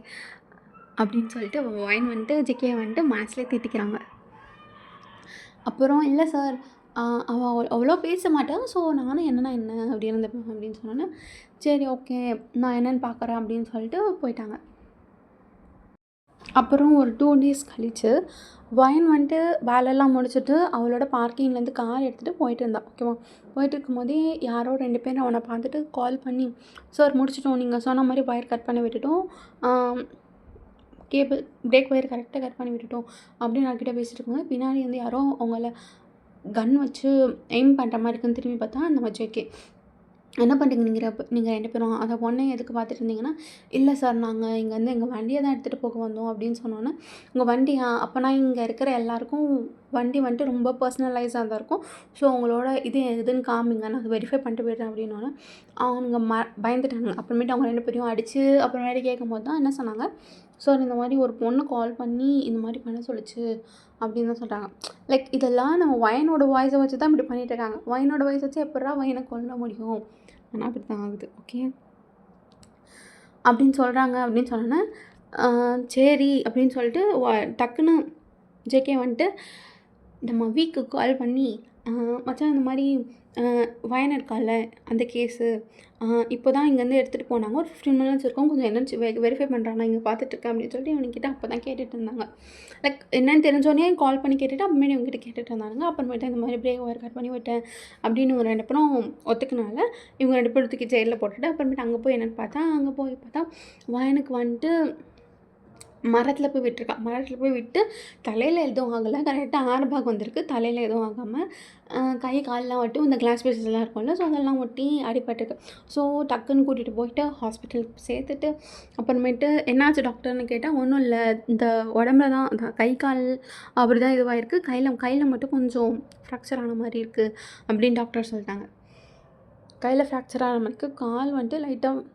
அப்படின்னு சொல்லிட்டு வயன் வந்துட்டு ஜெக்கியை வந்துட்டு மேட்ச்லேயே திட்டிக்கிறாங்க. அப்புறம் இல்லை சார் அவள் அவ்வளோ பேச மாட்டான், ஸோ நானும் என்னன்னா என்ன அப்படி இருந்துப்பேன் அப்படின்னு சொன்னோன்னே, சரி ஓகே நான் என்னென்னு பார்க்குறேன் அப்படின்னு சொல்லிட்டு போயிட்டாங்க. அப்புறம் ஒரு 2 டேஸ் கழித்து வயன் வந்துட்டு வேலையெல்லாம் முடிச்சுட்டு அவளோட பார்க்கிங்லேருந்து கார் எடுத்துகிட்டு போயிட்டு இருந்தான். ஓகேவா, போயிட்டு இருக்கும்போதே யாரோ 2 பேர் அவனை பார்த்துட்டு கால் பண்ணி, சார் முடிச்சிட்டோம், நீங்கள் சொன்ன மாதிரி ஒயர் கட் பண்ணி விட்டுட்டோம், கேபிள் பிரேக் ஒயர் கரெக்டாக கட் பண்ணி விட்டுட்டோம் அப்படின்னு அவர்கிட்ட பேசிகிட்டு இருக்கும்போது, பின்னாடி வந்து யாரோ அவங்கள கன் வச்சு எய்ம் பண்ணுற மாதிரி இருக்குன்னு திரும்பி பார்த்தா நம்ம ஜேகே. என்ன பண்ணுறீங்க நீங்கள் 2 பேரும், அதை பொண்ணை எதுக்கு பார்த்துட்டு இருந்தீங்கன்னா, இல்லை சார் நாங்கள் இங்கேருந்து எங்கள் வண்டியை தான் எடுத்துகிட்டு போக வந்தோம் அப்படின்னு சொன்னோன்னே, உங்கள் வண்டியா, அப்போனா இங்கே இருக்கிற எல்லாேருக்கும் வண்டி வந்துட்டு ரொம்ப பர்சனலைஸாக தான் இருக்கும், ஸோ உங்களோட இது எதுன்னு காமிங்க, நான் அதை வெரிஃபை பண்ணிட்டு போய்ட்றேன் அப்படின்னோன்னே அவங்க பயந்துட்டாங்க. அப்புறமேட்டு அவங்க 2 பேரையும் அடித்து அப்புறமேட்டு கேட்கும்போது தான் என்ன சொன்னாங்க, சார் இந்த மாதிரி ஒரு பொண்ணு கால் பண்ணி இந்த மாதிரி பண்ண சொல்லிச்சு அப்படின்னு தான் சொல்கிறாங்க. லைக் இதெல்லாம் நம்ம வயனோட வாய்ஸை வச்சு தான் இப்படி பண்ணிகிட்டு இருக்காங்க. வயனோட வாய்ஸ் வச்சு எப்படா வயனை கொல்ல முடியும், ஆனால் அப்படி தான் ஆகுது. ஓகே அப்படின்னு சொல்கிறாங்க. அப்படின்னு சொன்னோன்னே சரி அப்படின்னு சொல்லிட்டு டக்குன்னு ஜேகே வந்துட்டு நம்ம வீக்கு கால் பண்ணி, மச்சான் இந்த மாதிரி வயன் இருக்கால அந்த கேஸு இப்போ தான் இங்கேருந்து எடுத்துகிட்டு போனாங்க, ஒரு 15 மினிட்ஸ் இருக்கும், கொஞ்சம் என்னன்னு வெரிஃபை பண்ணுறாங்க, நான் இங்கே பார்த்துட்ருக்கேன் அப்படின்னு சொல்லிட்டு இவனுக்கிட்ட அப்போ தான் கேட்டுட்டு இருந்தாங்க. லைக் என்னென்னு தெரிஞ்சோடனே கால் பண்ணி கேட்டுட்டு அப்புறமேட்டு இவங்ககிட்ட கேட்டுட்டு இருந்தாங்க. அப்புறமேட்டு இந்த மாதிரி பிரேக் ஒயர் கட் பண்ணி விட்டேன் அப்படின்னு ஒரு 2 பேரும் ஒத்துக்கினால இவங்க 2 பேரும் தூக்கி ஜெயிலில் போட்டுட்டு அப்புறமேட்டு அங்கே போய் என்னென்னு பார்த்தா, அங்கே போய் பார்த்தா வயனுக்கு வந்துட்டு மரத்தில் போய் விட்டுருக்கான். மரத்தில் போய் விட்டு தலையில் எதுவும் ஆகலை, கரெக்டாக ஆறு பாகம் வந்திருக்கு, தலையில் எதுவும் ஆகாமல் கை காலெலாம் ஒட்டி இந்த கிளாஸ் பீசஸ்லாம் இருக்கும்ல, ஸோ அதெல்லாம் ஒட்டி அடிபட்டுருக்கு. ஸோ டக்குன்னு கூட்டிகிட்டு போயிட்டு ஹாஸ்பிட்டலுக்கு சேர்த்துட்டு அப்புறமேட்டு என்னாச்சு டாக்டர்னு கேட்டால், ஒன்றும் இல்லை, இந்த உடம்புல தான் கை கால் அப்படி தான் இதுவாகிருக்கு, கையில் மட்டும் கொஞ்சம் ஃப்ராக்சர் ஆன மாதிரி இருக்குது அப்படின்னு டாக்டர் சொல்லிட்டாங்க. கையில் ஃப்ராக்சர் ஆன மாதிரி கால் வந்துட்டு லைட்டாக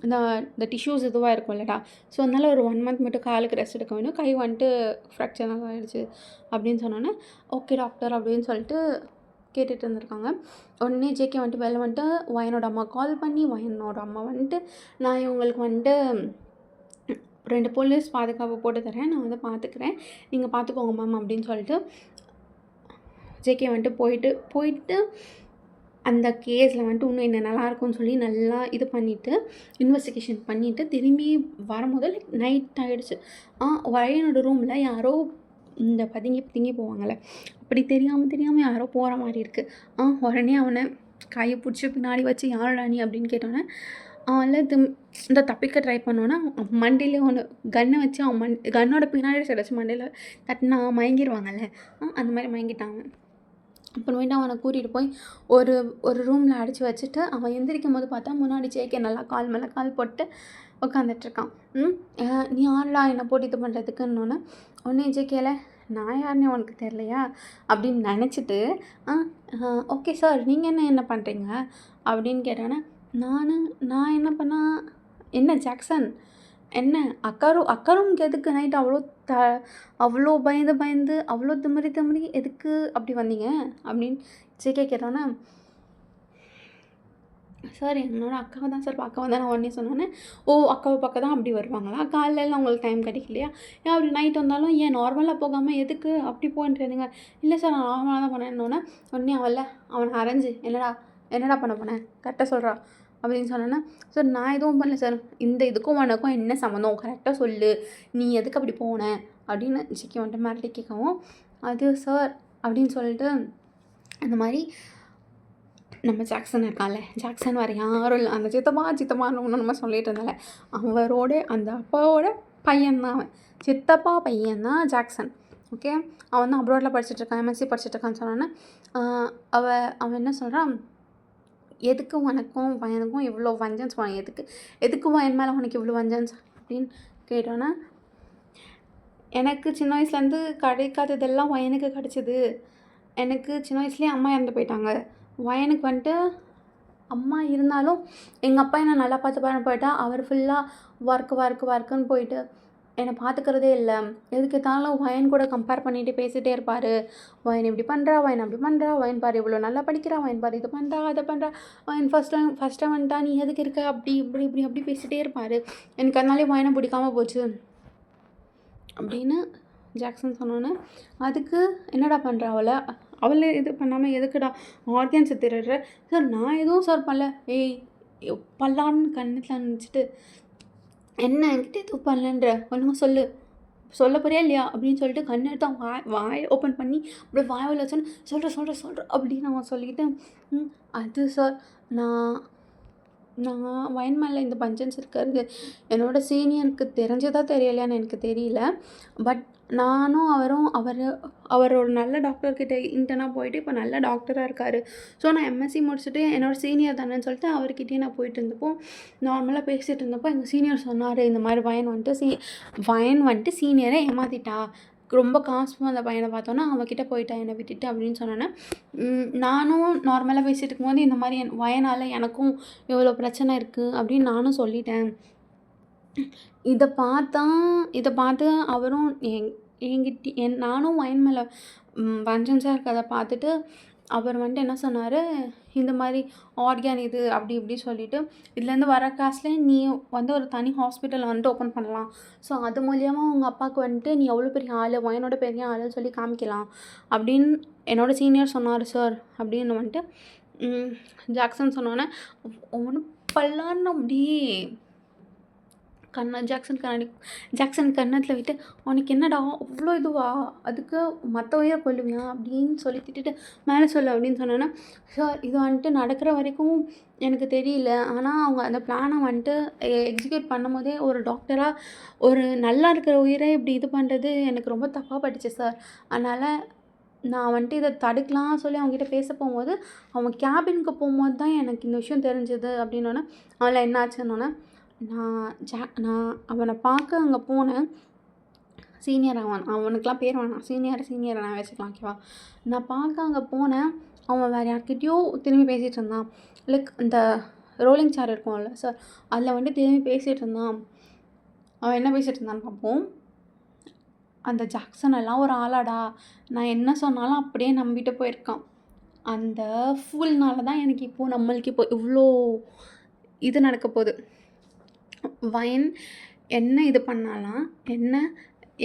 இந்த டிஷ்யூஸ் இதுவாக இருக்கும் இல்லைடா, ஸோ அதனால் ஒரு 1 மந்த் மட்டும் காலுக்கு ரெஸ்ட் எடுக்க வேணும், கை வந்துட்டு ஃப்ராக்சர் நல்லா ஆகிடுச்சு அப்படின்னு சொன்னோன்னே, ஓகே டாக்டர் அப்படின்னு சொல்லிட்டு கேட்டுட்டு இருந்திருக்காங்க. உடனே ஜேகே வந்துட்டு வெளில வந்துட்டு வயனோட அம்மா கால் பண்ணி, வயனோட அம்மா வந்துட்டு நான் இவங்களுக்கு வந்துட்டு 2 போலீஸ் பாதுகாப்பு போட்டு தரேன், நான் வந்து பார்த்துக்கிறேன், நீங்கள் பார்த்துக்கோங்க மேம் அப்படின்னு சொல்லிட்டு ஜேகே வந்துட்டு போயிட்டு அந்த கேஸில் வந்துட்டு இன்னும் என்ன நல்லாயிருக்கும்னு சொல்லி நல்லா இது பண்ணிவிட்டு இன்வெஸ்டிகேஷன் பண்ணிவிட்டு திரும்பி வரும்போது லைக் நைட் ஆகிடுச்சு. வயனோட ரூமில் யாரோ இந்த பதுங்கி போவாங்கள்ல, அப்படி தெரியாமல் யாரோ போகிற மாதிரி இருக்குது. உடனே அவனை கையை பிடிச்சி பின்னாடி வச்சு யாரோடா நீ அப்படின்னு கேட்டோன்னே, அவன்ல இந்த தப்பிக்க ட்ரை பண்ணோன்னா மண்டையில் ஒன்று கன்னை வச்சு அவன் கன்னோட பின்னாடி வச்சு மண்டையில் தட்டினா மயங்கிடுவாங்கல்ல, அந்த மாதிரி மயங்கிட்டாங்க. அப்புறமேட்டு அவனை கூட்டிகிட்டு போய் ஒரு ரூமில் அடைச்சி வச்சுட்டு அவன் எந்திரிக்கும் போது பார்த்தா முன்னாடி ஜேகே நல்லா கால் மேலே கால் போட்டு உட்காந்துட்ருக்கான். நீ யாருடா என்னை போட்டு இது பண்ணுறதுக்குன்னொன்னே உடனே ஜேகேல நான் யாருன்னு உனக்கு தெரியலையா அப்படின்னு நினச்சிட்டு ஓகே சார் நீங்கள் என்ன பண்ணுறீங்க அப்படின்னு கேட்டானே, நான் என்ன பண்ணால் என்ன ஜாக்சன் என்ன அக்கா ரூமுக்கு எதுக்கு நைட் அவ்வளோ பயந்து பயந்து அவ்வளோ திமிரி திமிரி எதுக்கு அப்படி வந்தீங்க அப்படின்னு ஜேகே கேட்டோன்னே, சார் என்னோட அக்காவை தான் சார் பார்க்க வந்தேன் நான் உடனே சொன்னோன்னே, ஓ அக்காவை பார்க்க தான் அப்படி வருவாங்களா, காலையில உங்களுக்கு டைம் கிடைக்கலையா, ஏன் அப்படி நைட் வந்தாலும் ஏன் நார்மலாக போகாமல் எதுக்கு அப்படி போன்றதுங்க, இல்லை சார் நான் நார்மலாக தான் பண்ணேன்னொன்னே, உடனே அவனை அரைஞ்சு என்னடா பண்ண போனேன் கரெக்டாக சொல்கிறா அப்படின்னு சொன்னேன்னா, சார் நான் எதுவும் பண்ணல சார், இந்த இதுக்கும் உனக்கும் என்ன சம்மந்தம் கரெக்டாக சொல்லு, நீ எதுக்கு அப்படி போன அப்படின்னு சிக்கி வந்துட்டு மிரட்டி கேட்கவும், அது சார் அப்படின்னு சொல்லிட்டு அந்த மாதிரி நம்ம ஜாக்சன் இருக்கான்ல, ஜாக்சன் வேறு யாரும் இல்லை, அந்த சித்தப்பான்னு ஒன்று நம்ம சொல்லிட்டு இருந்தால அவரோட அந்த அப்பாவோட பையன்தான் அவன், சித்தப்பா பையன் தான் ஜாக்சன். ஓகே, அவன் தான் அப்ராடில் படிச்சுட்ருக்கான், எம்எஸ்சி படிச்சுட்ருக்கான்னு சொன்னோன்னே அவன் என்ன சொல்கிறான், எதுக்கு உனக்கும் பையனுக்கும் இவ்வளோ வஞ்சன்ஸ் எதுக்கு என் மேலே உனக்கு இவ்வளோ வஞ்சன்ஸ் அப்படின்னு கேட்டோன்னே, எனக்கு சின்ன வயசுலேருந்து கிடைக்காததெல்லாம் வயனுக்கு கிடச்சிது, எனக்கு சின்ன வயசுலேயே அம்மா இறந்து போயிட்டாங்க, வயனுக்கு வந்துட்டு அம்மா இருந்தாலும் எங்கள் அப்பா என்னை நல்லா பார்த்து போயிட்டா, அவர் ஃபுல்லாக ஒர்க்குன்னு போயிட்டு என்னை பார்த்துக்கிறதே இல்லை, எதுக்கு எத்தாலும் வயன் கூட கம்பேர் பண்ணிட்டு பேசிகிட்டே இருப்பார், வயன் இப்படி பண்ணுறா, வயன் அப்படி பண்ணுறா, வயன் பாரு இவ்வளோ நல்லா படிக்கிறா, வயன் பாரு இது பண்ணுறா அதை பண்ணுறா, வயன் ஃபஸ்ட் டைம் வந்துட்டா நீ எதுக்கு இருக்க அப்படி இப்படி பேசிகிட்டே இருப்பார், எனக்கு அதனாலே வயனை பிடிக்காமல் போச்சு அப்படின்னு ஜாக்சன் சொன்னோன்னே, அதுக்கு என்னடா பண்ணுறா அவளை இது பண்ணாமல் எதுக்குடா ஆர்கன்ஸை திருடுற, சார் நான் எதுவும் சார் பண்ணல, ஏய் பல்லான்னு கண்ணத்தில் நினச்சிட்டு என்ன என்கிட்ட எதுவும் பண்ணலன்ற ஒன்றுமா சொல்ல போறியா இல்லையா அப்படின்னு சொல்லிட்டு கண்ணை எடுத்து வாய் ஓப்பன் பண்ணி அப்படியே வாயில் வச்சோன்னு சொல்கிறேன் அப்படின்னு அவன் சொல்லிக்கிட்டு, அது சார் நான் வயன் மேலே இந்த பஞ்சன்ஸ் இருக்கிறது என்னோடய சீனியருக்கு தெரிஞ்சதா தெரியலையான்னு எனக்கு தெரியல, பட் நானும் அவர் ஒரு நல்ல டாக்டர்கிட்ட இன்டர்னாக போயிட்டு இப்போ நல்ல டாக்டராக இருக்கார், ஸோ நான் எம்எஸ்சி முடிச்சுட்டு என்னோடய சீனியர் தானேன்னு சொல்லிட்டு அவர்கிட்டயே நான் போயிட்டு இருந்தப்போ நார்மலாக பேசிகிட்டு இருந்தப்போ எங்கள் சீனியர் சொன்னார், இந்த மாதிரி வயன் வந்துட்டு சீனியரை ஏமாற்றிட்டா, ரொம்ப காசு அந்த பையனை பார்த்தோன்னா அவன்கிட்ட போயிட்டா என்னை விட்டுட்டு அப்படின்னு சொன்னோன்னே, நானும் நார்மலாக பேசிகிட்டு இருக்கும்போது இந்த மாதிரி வயனால் எனக்கும் எவ்வளோ பிரச்சனை இருக்குது அப்படின்னு நானும் சொல்லிட்டேன். இதை பார்த்து அவரும் நானும் வயன் மேலே வஞ்சன்ஸாக இருக்கிறத பார்த்துட்டு அவர் வந்துட்டு என்ன சொன்னார், இந்த மாதிரி ஆர்கான் இது அப்படி இப்படி சொல்லிவிட்டு இதுலேருந்து வர காசில் நீ வந்து ஒரு தனி ஹாஸ்பிட்டல் வந்துட்டு ஓப்பன் பண்ணலாம், ஸோ அது மூலியமாக உங்கள் அப்பாவுக்கு வந்துட்டு நீ எவ்வளோ பெரிய ஆள், வயனோட பெரிய ஆளுன்னு சொல்லி காமிக்கலாம் அப்படின்னு என்னோடய சீனியர் சொன்னார் சார் அப்படின்னு வந்துட்டு ஜாக்சன் சொன்னோன்னே, ஒன்று பல்லான்னு அப்படி ஜாக்சன் கன்னத்தில் விட்டு, உனக்கு என்னடா அவ்வளோ இதுவா, அதுக்கு மற்ற உயிரை கொல்லுவியா அப்படின்னு சொல்லி திட்டிட்டு மேலே சொல்லு அப்படின்னு சொன்னேன்னா, சார் இது வந்துட்டு நடக்கிற வரைக்கும் எனக்கு தெரியல, ஆனால் அவங்க அந்த பிளானை வந்துட்டு எக்ஸிக்யூட் பண்ணும்போதே ஒரு டாக்டராக ஒரு நல்லா இருக்கிற உயிரை இப்படி இது பண்ணுறது எனக்கு ரொம்ப தப்பாக பட்டுச்சு சார், அதனால் நான் வந்துட்டு இதை தடுக்கலாம் சொல்லி அவங்ககிட்ட பேச போகும்போது அவன் கேபினுக்கு போகும்போது தான் எனக்கு இந்த விஷயம் தெரிஞ்சுது அப்படின்னோடனே, அவளை என்ன ஆச்சுன்னொன்னே, நான் அவனை பார்க்க அங்கே போனேன், சீனியர் அவனுக்கெலாம் பேர் வேணாம், சீனியரை நான் வச்சுக்கலாம் ஓகேவா, நான் பார்க்க அங்கே போனேன், அவன் வேறு யார்கிட்டயோ திரும்பி பேசிகிட்டு இருந்தான், லைக் இந்த ரோலிங் சேர் இருக்கும்ல சார் அதில் வந்துட்டு திரும்பி பேசிகிட்டு இருந்தான், அவன் என்ன பேசிகிட்டு இருந்தான்னு பார்ப்போம், அந்த ஜாக்சன் எல்லாம் ஒரு ஆளாடா, நான் என்ன சொன்னாலும் அப்படியே நம்பிட்டு போயிருக்கான், அந்த ஃபூல்னால தான் எனக்கு இப்போது நம்மளுக்கு இப்போ இவ்வளோ இது நடக்க போகுது, வயன் என்ன இது பண்ணாலாம், என்ன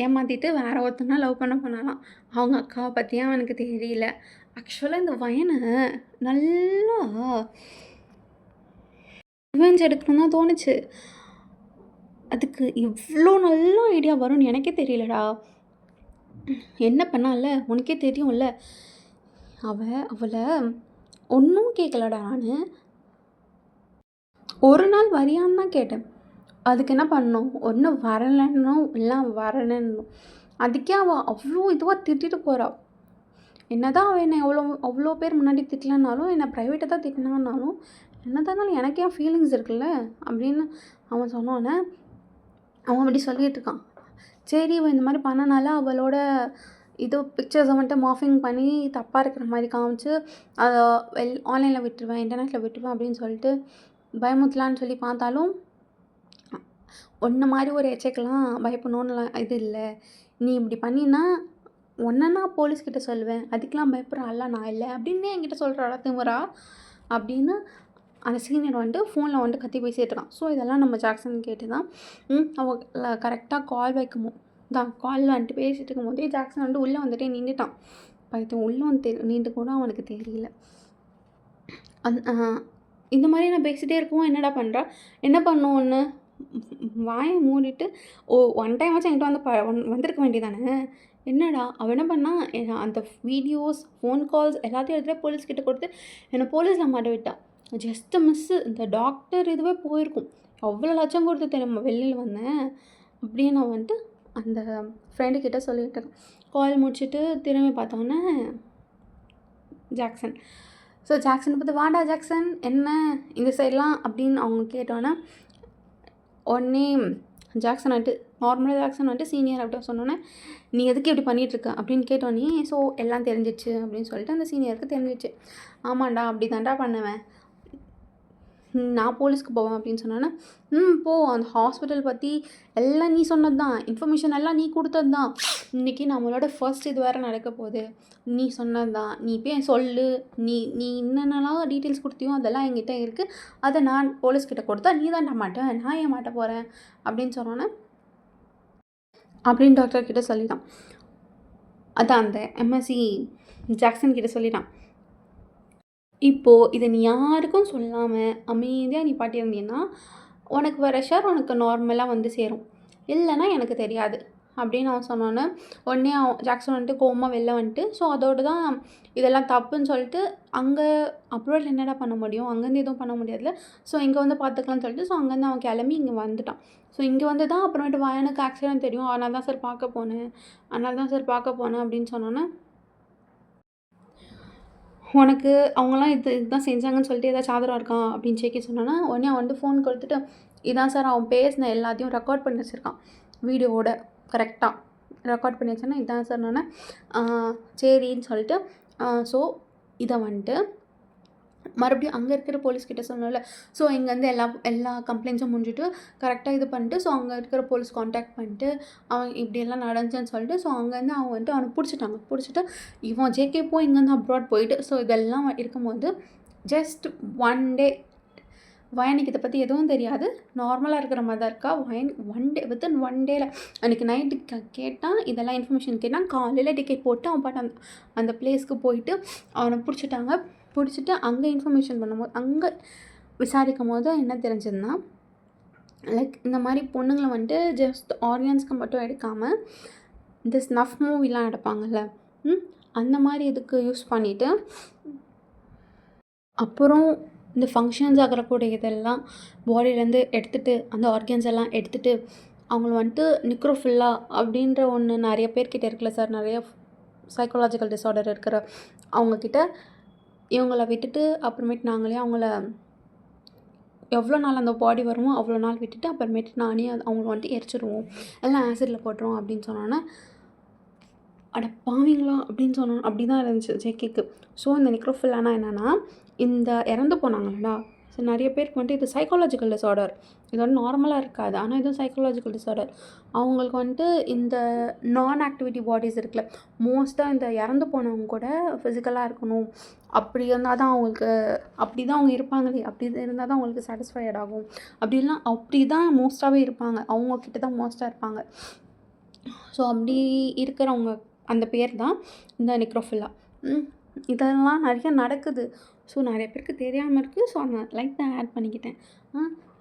ஏமாற்றிட்டு வேற ஒருத்தனா லவ் பண்ணாலாம், அவங்க அக்காவை பற்றியும் அவனுக்கு தெரியல, ஆக்சுவலாக இந்த வயனை நல்லா ரிவெஞ்ச் எடுக்கணும்னு தான் தோணுச்சு, அதுக்கு இவ்வளோ நல்ல ஐடியா வரும்னு எனக்கே தெரியலடா, என்ன பண்ணால உனக்கே தெரியும்ல, அவளை ஒன்றும் கேட்கலடா, நான் ஒரு நாள் வரியான்னு தான் கேட்டேன், அதுக்கு என்ன பண்ணணும், ஒன்று வரலைன்னும் இல்லை வரணுன்னும், அதுக்கே அவள் அவ்வளோ இதுவாக திட்டிட்டு போகிறா, என்னதான் அவள் என்னை அவ்வளோ பேர் முன்னாடி திட்டலனாலும், என்னை ப்ரைவேட்டாக தான் திட்டினான்னாலும், என்னதான் இருந்தாலும் எனக்கே ஃபீலிங்ஸ் இருக்குல்ல அப்படின்னு அவன் சொன்னோன்னே, அவன் அப்படி சொல்லிகிட்டு இருக்கான், சரி இவன் இந்த மாதிரி பண்ணனால அவளோட இது பிக்சர்ஸை வந்துட்டு மார்ஃபிங் பண்ணி தப்பாக இருக்கிற மாதிரி காமிச்சு அதை ஆன்லைனில் விட்டுருவேன், இன்டர்நெட்டில் விட்டுருவேன் அப்படின்னு சொல்லிட்டு பயமுறுத்தலான்னு சொல்லி பார்த்தாலும் உன்ன மாரி ஒரு எச்சைக்கெல்லாம் பயப்படணுன்னுலாம் இது இல்ல. நீ இப்படி பண்ணினா, உன்ன நான் போலீஸ்கிட்ட சொல்லுவேன். அதுக்கெல்லாம் பயப்படுற ஆள்லாம் நான் இல்ல." அப்படின்னு என்கிட்ட சொல்றாடா திமிரா. அப்படின்னு அந்த சீனியர் வந்துட்டு ஃபோன்ல வந்துட்டு கத்தி பேசிட்டு இருக்கான். ஸோ இதெல்லாம் நம்ம ஜாக்சன் கேட்டு தான் அவ கரெக்ட்டா கால் கால்ல வந்துட்டு பேசிட்டு இருக்கும்போதே ஜாக்சன் வந்துட்டு உள்ள வந்துட்டே நின்னுட்டான். பைத்தியம் உள்ள வந்து நின்டு கூட அவனுக்கு தெரியல. இந்த மாரி நான் பேசிட்டே இருக்கவும் என்னடா பண்றா? என்ன பண்ணும் ஒண்ணு? வாய மூடிட்டு ஒன் டைமாச்சும் என்கிட்ட வந்து வந்திருக்க வேண்டியதானே! என்னடா! அவ என்ன பண்ணா, அந்த வீடியோஸ், ஃபோன் கால்ஸ் எல்லாத்தையும் எடுத்துட்டு போலீஸ்கிட்ட குடுத்து, என்ன போலீஸ்ல மாட்ட விட்டா. Just miss. இந்த டாக்டர் இதுவே போயிருக்கும். எவ்வளோ லட்சம் குடுத்து தெரியுமா வெளில வந்தேன். அப்படின்னு நான் வந்துட்டு அந்த ஃப்ரெண்டு கிட்ட சொல்லிட்டேன். கால் முடிச்சுட்டு திரும்பி பார்த்தோன்னே ஜாக்சன். ஸோ ஜாக்சன பார்த்து, "வாடா ஜாக்சன், என்ன இந்த சைட்லாம்?" அப்படின்னு அவங்க கேட்டோன்னே, உடனே ஜாக்சன் வந்துட்டு நார்மலாக ஜாக்சன் வந்துட்டு சீனியர் அப்படின்னு சொன்னோன்னே, "நீ எதுக்கு இப்படி பண்ணிகிட்ருக்க?" அப்படின்னு கேட்டோன்னே, ஸோ எல்லாம் தெரிஞ்சிச்சு அப்படின்னு சொல்லிட்டு அந்த சீனியருக்கு தெரிஞ்சிச்சு. "ஆமாண்டா, அப்படி தான்டா பண்ணுவேன். நான் போலீஸ்க்கு போவேன்." அப்படின்னு சொன்னோன்னே, போ. அந்த ஹாஸ்பிட்டல் பற்றி எல்லாம் நீ சொன்னது தான். இன்ஃபர்மேஷன் எல்லாம் நீ கொடுத்தது தான். இன்றைக்கி நம்மளோட ஃபர்ஸ்ட் இது வேறு நடக்க போகுது. நீ சொன்னது தான். நீ போய் சொல்லு. நீ நீ என்னென்னலாம் டீட்டெயில்ஸ் கொடுத்தியோ அதெல்லாம் என்கிட்ட இருக்குது. அதை நான் போலீஸ்கிட்ட கொடுத்தா நீ தான்டா மாட்டேன். நான் ஏன் மாட்ட போகிறேன் அப்படின்னு சொன்னோன்னே, அப்படின்னு டாக்டர் கிட்ட சொல்லிட்டான். அதான் அந்த எம்எஸ்சி ஜாக்சன் கிட்ட சொல்லிட்டான். இப்போது இதை நீ யாருக்கும் சொல்லாமல் அமைதியாக நீ பாட்டியிருந்தீன்னா, உனக்கு வர ஷேர் உனக்கு நார்மலாக வந்து சேரும். இல்லைன்னா எனக்கு தெரியாது அப்படின்னு அவன் சொன்னோன்னே, உடனே ஜாக்சன் வந்துட்டு கோவமா வெளில வந்துட்டு, ஸோ அதோடு தான் இதெல்லாம் தப்புன்னு சொல்லிட்டு, அங்கே அப்ராடில் என்னடா பண்ண முடியும்? அங்கேருந்து எதுவும் பண்ண முடியாதுல்ல. ஸோ இங்கே வந்து பார்த்துக்கலாம்னு சொல்லிட்டு, ஸோ அங்கேருந்து அவன் கிளம்பி இங்கே வந்துட்டான். ஸோ இங்கே வந்து தான் அப்புறமேட்டு எனக்கு ஆக்சிடென்ட் தெரியும். அதனால தான் சார் பார்க்க போனேன் அப்படின்னு சொன்னோன்னே, உனக்கு அவங்களாம் இதுதான் செஞ்சாங்கன்னு சொல்லிட்டு ஏதாச்சும் ஆதாரம் இருக்கா அப்படின்னு செக்கி சொன்னோன்னா, உடனே அவன் வந்து ஃபோன் கொடுத்துட்டு, இதான் சார் அவன் பேசின எல்லாத்தையும் ரெக்கார்ட் பண்ணி வச்சுருக்கான் வீடியோவோட கரெக்டாக ரெக்கார்ட் பண்ணி வச்சேன்னா இதான் சார்னோன்னே, சரின்னு சொல்லிட்டு, ஸோ இதை வந்துட்டு மறுபடியும் அங்கே இருக்கிற போலீஸ்கிட்ட சொன்னோம்ல, ஸோ இங்கேருந்து எல்லா கம்ப்ளைண்ட்ஸும் முடிஞ்சுட்டு கரெக்டாக இது பண்ணிட்டு, ஸோ அங்கே இருக்கிற போலீஸ் காண்டாக்ட் பண்ணிட்டு, அவன் இப்படியெல்லாம் நடந்துச்சுன்னு சொல்லிட்டு, ஸோ அங்கேருந்து அவங்க வந்துட்டு அவனை பிடிச்சிட்டு இவன் ஜேகே போய் இங்கேருந்து அப்ராட் போயிட்டு, ஸோ இதெல்லாம் இருக்கும்போது ஜஸ்ட் ஒன் டே வயனுக்கு இதை பற்றி எதுவும் தெரியாது. நார்மலாக இருக்கிற மாதிரி தான் இருக்கா. ஒன் டே வித்தின் ஒன் டேயில் அன்றைக்கி நைட்டு கேட்டான். இதெல்லாம் இன்ஃபர்மேஷன் கேட்டான். காலையில் டிக்கெட் போட்டு அவன் பாட்டு அந்த பிளேஸ்க்கு போயிட்டு அவனை பிடிச்சிட்டு அங்கே இன்ஃபர்மேஷன் பண்ணும்போது, அங்கே விசாரிக்கும் போது என்ன தெரிஞ்சதுன்னா, லைக் இந்த மாதிரி பொண்ணுங்களை வந்துட்டு ஜஸ்ட் ஆர்கன்ஸ்க்கு மட்டும் எடுக்காமல், இந்த ஸ்னஃப் மூவிலாம் எடுப்பாங்கள்ல, அந்த மாதிரி இதுக்கு யூஸ் பண்ணிவிட்டு, அப்புறம் இந்த ஃபங்க்ஷன்ஸ் ஆகக்கூடிய இதெல்லாம் பாடியிலேருந்து எடுத்துகிட்டு, அந்த ஆர்கன்ஸ் எல்லாம் எடுத்துகிட்டு, அவங்கள வந்துட்டு நிக்ரோஃபில்லா அப்படின்ற ஒன்று நிறைய பேர்கிட்ட இருக்குல்ல சார், நிறைய சைக்காலஜிக்கல் டிஸார்டர் இருக்கிற அவங்கக்கிட்ட இவங்கள விட்டுட்டு, அப்புறமேட்டு நாங்களே அவங்கள எவ்வளோ நாள் அந்த பாடி வருமோ அவ்வளோ நாள் விட்டுட்டு, அப்புறமேட்டு நானே அவங்கள வந்துட்டு எரிச்சிடுவோம், எல்லாம் ஆசிடில் போட்டுருவோம் அப்படின்னு சொன்னோன்னே, அட பாவீங்களா அப்படின்னு சொன்னோம். அப்படி தான் இருந்துச்சு ஜேகேக்கு. ஸோ இந்த நிக்ரோஃபில்லானா என்னென்னா, இந்த இறந்து போனாங்கல்லடா, ஸோ நிறைய பேருக்கு வந்துட்டு இது சைக்காலஜிக்கல் டிஸார்டர். இது வந்து நார்மலாக இருக்காது, ஆனால் இதுவும் சைக்காலஜிக்கல் டிஸார்டர். அவங்களுக்கு வந்துட்டு இந்த நான் ஆக்டிவிட்டி பாடிஸ் இருக்குல்ல, மோஸ்ட்டாக இந்த இறந்து போனவங்க கூட ஃபிசிக்கலாக இருக்கணும், அப்படி இருந்தால் தான் அவங்களுக்கு அப்படி தான் அவங்க இருப்பாங்களே, அப்படி இருந்தால் தான் அவங்களுக்கு சாட்டிஸ்ஃபைட் ஆகும், அப்படி தான் மோஸ்ட்டாகவே இருப்பாங்க, அவங்கக்கிட்ட தான் மோஸ்ட்டாக இருப்பாங்க. ஸோ அப்படி இருக்கிறவங்க அந்த பேர் தான் இந்த நிக்ரோஃபில்லா. இதெல்லாம் நிறைய நடக்குது. ஸோ நிறைய பேருக்கு தெரியாமல் இருக்குது. ஸோ நான் லைட்டாக ஆட் பண்ணிக்கிட்டேன்.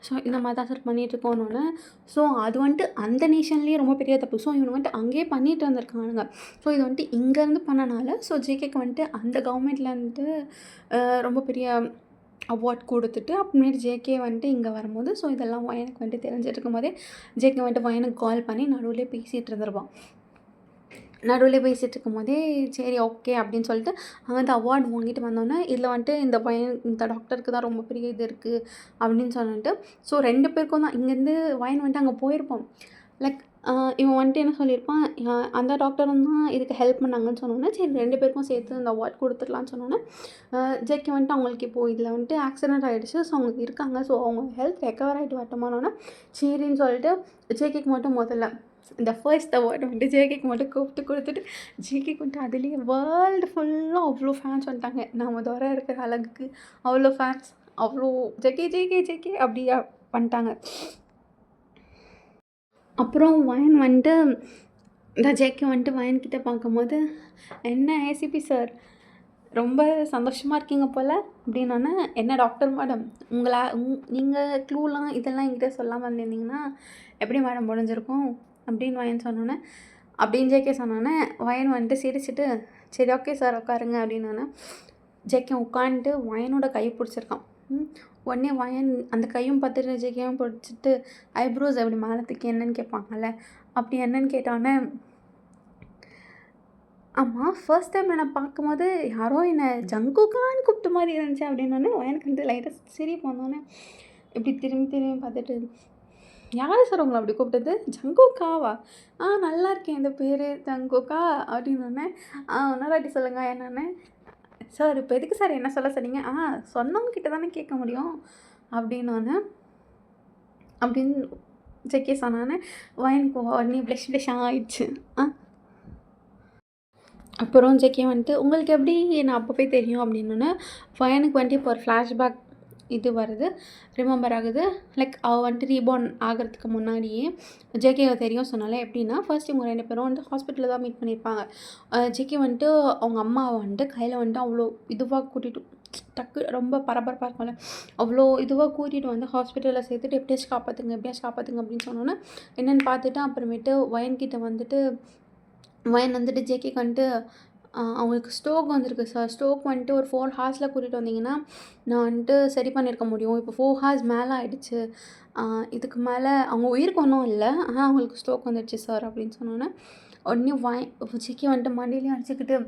ஸோ இந்த மாதிரி தான் சார் பண்ணிகிட்ருக்கோன்னொன்னே, ஸோ அது வந்துட்டு அந்த நேஷன்லேயே ரொம்ப பெரிய தப்பு. ஸோ இவங்க வந்துட்டு அங்கேயே பண்ணிட்டு வந்திருக்கானுங்க. ஸோ இது வந்துட்டு இங்கேருந்து பண்ணனால, ஸோ ஜேகேக்கு வந்துட்டு அந்த கவர்மெண்ட்லேருந்து ரொம்ப பெரிய அவார்ட் கொடுத்துட்டு, அப்புறமேட்டு ஜேகே வந்துட்டு இங்கே வரும்போது, ஸோ இதெல்லாம் வயனுக்கு வந்துட்டு தெரிஞ்சிட்டு இருக்கும்போதே ஜேகே வந்துட்டு வயனுக்கு கால் பண்ணி நடுவில் பேசிகிட்டு இருந்துருவான். நடுவில் பேசிகிட்டு இருக்கும்போதே சரி ஓகே அப்படின்னு சொல்லிட்டு அங்கே வந்து அவார்டு வாங்கிட்டு வந்தோன்னே, இதில் வந்துட்டு இந்த டாக்டருக்கு தான் ரொம்ப பெரிய இது இருக்குது அப்படின்னு சொல்லிட்டு, ஸோ 2 பேருக்கும் தான் இங்கேருந்து வயன் வந்துட்டு அங்கே போயிருப்போம். லைக் இவன் வந்துட்டு என்ன சொல்லியிருப்பான், அந்த டாக்டரும் தான் இதுக்கு ஹெல்ப் பண்ணாங்கன்னு சொன்னோன்னே, சரி 2 பேருக்கும் சேர்த்து இந்த அவார்ட் குடுத்துடலான்னு சொன்னோன்னே, ஜேகே வந்துட்டு அவங்களுக்கு இப்போது இதில் வந்துட்டு ஆக்சிடென்ட் ஆகிடுச்சு. ஸோ அவங்களுக்கு இருக்காங்க. ஸோ அவங்க ஹெல்த் ரெக்கவர் ஆகிட்டு வரட்டுமானோன்னே, சரின்னு சொல்லிட்டு ஜேகேக்கு மட்டும் முதல்ல இந்த ஃபர்ஸ்ட் அவார்டு வந்துட்டு ஜேகேக்கு மட்டும் கூப்பிட்டு கொடுத்துட்டு, ஜேகேக்கு வந்துட்டு அதுலேயே வேர்ல்டு ஃபுல்லாக அவ்வளோ ஃபேன்ஸ் வந்துட்டாங்க. நம்ம துரை இருக்கிற அழகுக்கு அவ்வளோ ஃபேன்ஸ், அவ்வளோ ஜேகே ஜேகே ஜேகே அப்படி பண்ணிட்டாங்க. அப்புறம் வயன் வந்துட்டு இந்த ஜேகே வந்துட்டு வயன்கிட்ட பார்க்கும்போது, என்ன ஏசிபி சார் ரொம்ப சந்தோஷமாக இருக்கீங்க போல் அப்படின்னோடனே, என்ன டாக்டர் மேடம் நீங்கள் க்ளூலாம் இதெல்லாம் என்கிட்ட சொல்லாமல் இருந்திருந்தீங்கன்னா எப்படி மேடம் முடிஞ்சிருக்கும் அப்படின்னு வயன் சொன்னோன்னே, அப்படின்னு ஜேகே சொன்னோன்னே வயன் வந்துட்டு சிரிச்சிட்டு, சரி ஓகே சார் உட்காருங்க அப்படின்னோன்னே, ஜேகே உட்காந்துட்டு வயனோட கை பிடிச்சிருக்கான். உடனே வயன் அந்த கையும் பார்த்துட்டு ஜேகேயும் பிடிச்சிட்டு ஐப்ரோஸ் அப்படி மேலத்துக்கு என்னன்னு கேட்பாங்கல்ல, அப்படி என்னன்னு கேட்டோன்னே, ஆமாம் ஃபர்ஸ்ட் டைம் என்னை பார்க்கும்போது யாரோ என்னை ஜங்குக்கான்னு கூப்பிட்ட மாதிரி இருந்துச்சு அப்படின்னோடனே வயனுக்கு வந்து லைட்டாக சிரிப்பு வந்தோடனே இப்படி திரும்பி திரும்பி பார்த்துட்டு, யார் சார் உங்களை அப்படி கூப்பிட்டது, ஜங்குக்காவா, நல்லா இருக்கேன் இந்த பேர் ஜங்குக்கா அப்படின்னோடனே, இன்னொரு சொல்லுங்கள் என்னன்னு, சார் இப்போ எதுக்கு சார் என்ன சொல்ல சொன்னீங்க, சொன்னவங்க கிட்ட தானே கேட்க முடியும் அப்படின்னோடனே, அப்படின்னு ஜேகே சொன்னானே வயனுக்கு உடனே ப்ளஷ் ஆகிடுச்சு. அப்புறம் ஜேகே வந்துட்டு உங்களுக்கு எப்படி என்ன அப்போவே தெரியும் அப்படின்னோடனே, வயனுக்கு வந்துட்டு இப்போ ஒரு ஃப்ளாஷ்பேக் இது வருது, ரிமெம்பர் ஆகுது. லைக் அவள் வந்துட்டு ரீபார்ன் ஆகிறதுக்கு முன்னாடியே ஜேகேவை தெரியும் சொன்னாலே. எப்படின்னா ஃபர்ஸ்ட் இவங்க 2 பேரும் வந்து ஹாஸ்பிட்டலில் தான் மீட் பண்ணியிருப்பாங்க. ஜேகே வந்துட்டு அவங்க அம்மாவை வந்துட்டு கையில் வந்துட்டு அவ்வளோ இதுவாக கூட்டிகிட்டு ரொம்ப பரபரப்பாக இருக்கும்ல, அவ்வளோ இதுவாக கூட்டிகிட்டு வந்து ஹாஸ்பிட்டலில் சேர்த்துட்டு எப்படியாச்சும் காப்பாற்றுங்க அப்படின்னு சொன்னோன்னே, என்னென்னு பார்த்துட்டு அப்புறமேட்டு வயன்கிட்ட வந்துட்டு வயன் வந்துட்டு ஜேகேக்கு வந்துட்டு அவங்களுக்கு ஸ்ட்ரோக் வந்திருக்கு சார், ஸ்ட்ரோக் வந்துட்டு ஒரு 4 ஹார்ஸில் கூட்டிகிட்டு வந்தீங்கன்னா நான் வந்துட்டு சரி பண்ணியிருக்க முடியும், இப்போ 4 ஹார்ஸ் மேலே ஆகிடுச்சு, இதுக்கு மேலே அவங்க உயிருக்கு ஒன்றும் இல்லை, ஆனால் அவங்களுக்கு ஸ்ட்ரோக் வந்துடுச்சு சார் அப்படின்னு சொன்னோன்னே, உடனே ஜேகே வந்துட்டு மண்டியிலையும் அடிச்சுக்கிட்டு,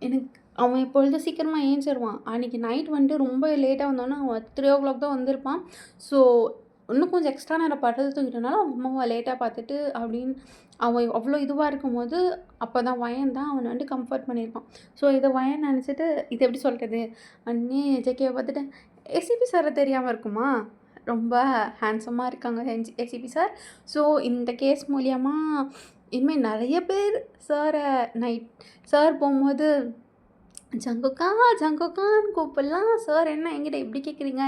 எனக்கு அவன் எப்பொழுது சீக்கிரமாக ஏஞ்சிருவான், அன்றைக்கி நைட் வந்துட்டு ரொம்ப லேட்டாக வந்தோன்னே அவன் 3 o'clock தான் வந்திருப்பான். ஸோ இன்னும் கொஞ்சம் எக்ஸ்ட்ரா நேரம் படுத்து தூங்கிட்டனால அவங்க அம்மாவை லேட்டாக பார்த்துட்டு அப்படின்னு அவன் அவ்வளோ இதுவாக இருக்கும்போது அப்போ தான் வயன் தான் அவனை வந்து கம்ஃபர்ட் பண்ணியிருப்பான். ஸோ இதை வயன் நினச்சிட்டு இது எப்படி சொல்கிறது அன்னே ஜேகேவை பார்த்துட்டு, ஏசிபி சாரை தெரியாமல் இருக்குமா, ரொம்ப ஹேண்ட்ஸமாக இருக்காங்க ஏசிபி சார். ஸோ இந்த கேஸ் மூலியமாக இனிமேல் நிறைய பேர் சார் போகும்போது ஜங்குக்கான்னு கூப்பிடலாம், சார் என்ன என்கிட்ட எப்படி கேட்குறீங்க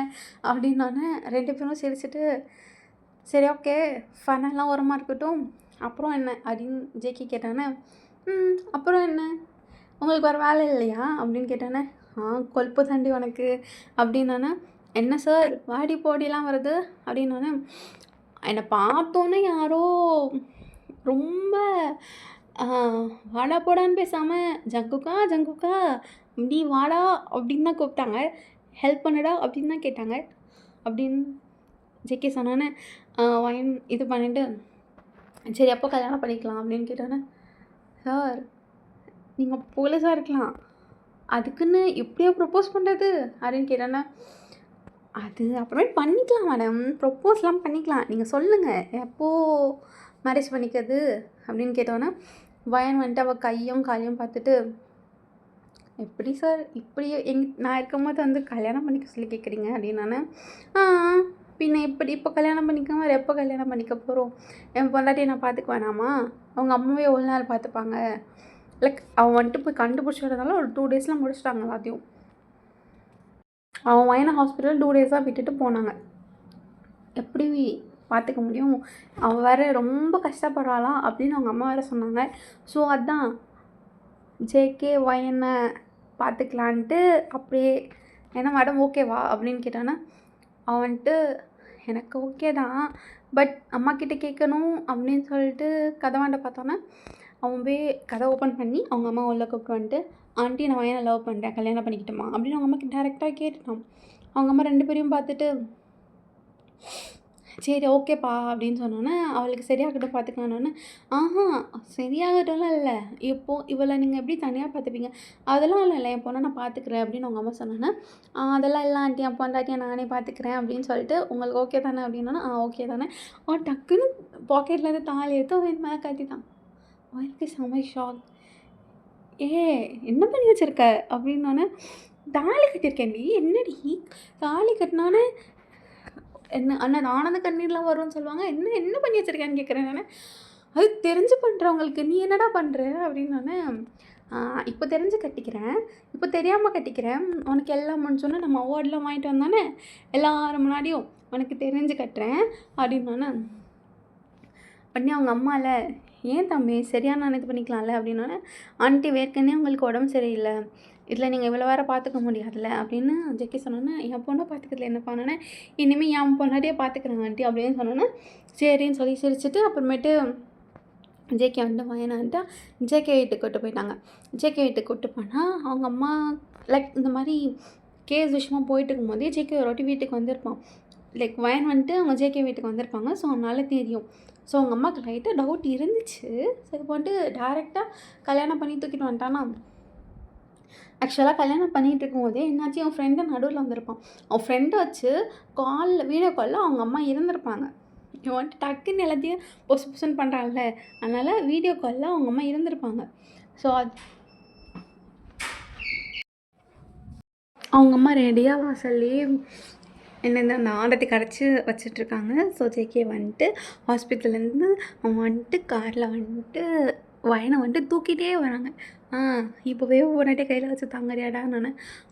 அப்படின்னோடனே 2 பேரும் சிரிச்சிட்டு, சரி ஓகே ஃபனெல்லாம் ஓரமாக இருக்கட்டும், அப்புறம் என்ன அப்படின்னு ஜேகே கேட்டானே, அப்புறம் என்ன உங்களுக்கு வேறு வேலை இல்லையா அப்படின்னு கேட்டானே, கொழுப்பு தாண்டி உனக்கு அப்படின்னோன்னே, என்ன சார் வாடி போடிலாம் வருது அப்படின்னோடனே, என்னை பார்த்தோன்னே யாரோ ரொம்ப வாடா போடான்னு பேசாமல் ஜங்குக்கா நீ வாடா அப்படின்னு தான் கூப்பிட்டாங்க, ஹெல்ப் பண்ணுடா அப்படின்னு தான் கேட்டாங்க அப்படின்னு ஜேகே சொன்னானே, வயன் இது பண்ணிவிட்டு, சரி அப்போ கல்யாணம் பண்ணிக்கலாம் அப்படின்னு கேட்டானே, சார் நீங்கள் போலீஸாக இருக்கலாம், அதுக்குன்னு எப்படியோ ப்ரப்போஸ் பண்ணுறது அப்படின்னு கேட்டானே, அது அப்புறமேட்டு பண்ணிக்கலாம் மேடம், ப்ரப்போஸ்லாம் பண்ணிக்கலாம், நீங்கள் சொல்லுங்கள் எப்போது மேரேஜ் பண்ணிக்கிறது அப்படின்னு கேட்டோன்னே, வயன் வந்துட்டு அவள் கையும் காலையும் பார்த்துட்டு, எப்படி சார் இப்படி நான் இருக்கும்போது வந்து கல்யாணம் பண்ணிக்க சொல்லி கேட்குறீங்க அப்படின்னு பின்ன இப்போ கல்யாணம் பண்ணிக்காம வேறு எப்போ கல்யாணம் பண்ணிக்க போகிறோம், என் பொண்டாட்டியை நான் பார்த்துக்க வேணாமா, அவங்க அம்மாவே ஒரு நாள் பார்த்துப்பாங்க, லைக் அவன் வந்துட்டு போய் கண்டுபிடிச்சி வரதுனால ஒரு 2 daysலாம் முடிச்சிட்டாங்க எல்லாத்தையும். அவன் வயனை ஹாஸ்பிட்டல் 2 days விட்டுட்டு போனாங்க, எப்படி பார்த்துக்க முடியும், அவன் வேறு ரொம்ப கஷ்டப்படுறாளாம் அப்படின்னு அவங்க அம்மா வேறு சொன்னாங்க. ஸோ அதுதான் ஜேகே வயனை பார்த்துக்கலான்ட்டு அப்படியே, ஏன்னா மேடம் ஓகேவா அப்படின்னு கேட்டானா, அவன் வந்துட்டு எனக்கு ஓகே தான், பட் அம்மா கிட்டே கேட்கணும் அப்படின்னு சொல்லிட்டு கதவாண்ட பார்த்தோன்னே, அவன் போய் கதை ஓப்பன் பண்ணி அவங்க அம்மா உள்ள கூப்பிட்டு வந்துட்டு, ஆண்டி நான் வயனை லவ் பண்ணுறேன், கல்யாணம் பண்ணிக்கிட்டோமா அப்படின்னு அவங்க அம்மாக்கு டேரெக்டாக கேட்டுட்டான். அவங்க அம்மா 2 பேரையும் பார்த்துட்டு, சரி ஓகேப்பா அப்படின்னு சொன்னோன்னே, அவளுக்கு சரியாகட்டும் பார்த்துக்கலான்னோன்னே, ஆஹா சரியாகட்டும்லாம் இல்ல. இப்போ இவள நீங்க எப்படி தனியா பார்த்துப்பீங்க? அதெல்லாம் இல்ல என் பொண்ண நான் பார்த்துக்கிறேன் அப்படின்னு அவங்க அம்மா சொன்னோன்னே, அதெல்லாம் இல்ல ஆன்ட்டி என் பொண்டாட்டிய நானே பார்த்துக்கிறேன் அப்படின்னு சொல்லிட்டு, உங்களுக்கு ஓகே தானே அப்படின்னோன்னே, ஓகே தானே. அவன் டக்குன்னு பாக்கெட்லேருந்து தாலி எடுத்து அவன் என் மேல கட்டிட்டான். அவனுக்கு செம ஷாக். என்ன பண்ணி வச்சிருக்க? அப்படின்னோன்னே, தாலி கட்டியிருக்கேன்டி. என்னடி தாலி கட்டினோன்னே என்ன அண்ணன் ஆனந்த கண்ணீர்லாம் வரும்னு சொல்லுவாங்க. என்ன என்ன பண்ணி வச்சிருக்கேன்னு கேட்குறேன் நானு. அது தெரிஞ்சு பண்ணுறவங்களுக்கு நீ என்னடா பண்ணுற அப்படின்னோன்னே, இப்போ தெரிஞ்சு கட்டிக்கிறேன். இப்போ தெரியாம கட்டிக்கிறேன். உனக்கு எல்லாம் முடிஞ்சோன்னே நம்ம அவார்ட்லாம் வாங்கிட்டு வந்தோன்னே, எல்லாரும் முன்னாடியும் உனக்கு தெரிஞ்சு கட்டுறேன் அப்படின்னோன்னே, உடனே அவங்க அம்மால, ஏன் தம்பி சரியான இது பண்ணிக்கலாம்ல அப்படின்னோன்னே, ஆண்டி ஏற்கனவே உங்களுக்கு உடம்பு சரியில்லை. இதில் நீங்கள் இவ்வளோ வேறு பார்த்துக்க முடியாதுல்ல அப்படின்னு ஜெக்கி சொன்னோன்னே, என் பொண்ணை பார்த்துக்கிறதுல என்ன பண்ணோன்னே, இனிமேல் என் பொண்ணாட்டியே பார்த்துக்கிறேன் ஆண்டி அப்படின்னு சொன்னோன்னே, சரின்னு சொல்லி சிரிச்சுட்டு அப்புறமேட்டு ஜேகே வந்துட்டு வாங்கினான்ட்டு ஜேகே வீட்டுக்கு கூட்டு போயிட்டாங்க. ஜேகே வீட்டுக்கு கூட்டு போனால் அவங்க அம்மா லைக் இந்த மாதிரி கேஸ் விஷயமா போயிட்டு இருக்கும்போதே ஜேகே ஒரு வாட்டி வீட்டுக்கு வந்திருப்பான். லைக் வயன் வந்துட்டு அவங்க ஜேகே வீட்டுக்கு வந்திருப்பாங்க. ஸோ அதனால தெரியும். ஸோ அவங்க அம்மாவுக்கு லைட்டாக டவுட் இருந்துச்சு. சரி போட்டு டேரெக்டாக கல்யாணம் பண்ணி தூக்கிட்டு வந்துட்டானா. ஆக்சுவலாக கல்யாணம் பண்ணிகிட்டு இருக்கும்போதே என்னாச்சு, அவன் ஃப்ரெண்டு நடுவில் வந்திருப்பான். அவன் ஃப்ரெண்டை வச்சு வீடியோ காலில் அவங்க அம்மா இருந்திருப்பாங்க. இவன் வந்துட்டு டக்குன்னு எல்லாத்தையும் பொசு பொசுன்னு பண்ணுறாங்கல்ல, அதனால் வீடியோ காலில் அவங்க அம்மா இருந்திருப்பாங்க. ஸோ அவங்க அம்மா ரெடியாக வாசல்லையே என்னது அந்த ஆண்டத்தை கரைச்சி வச்சிட்ருக்காங்க. ஸோ ஜேகே வந்துட்டு ஹாஸ்பிட்டல்லேருந்து அவன் வந்துட்டு காரில் வந்துட்டு வயனை வந்துட்டு தூக்கிட்டே வராங்க. இப்போவே பொண்டாட்டி கையில் வச்சு தாங்கறியாடா? நான்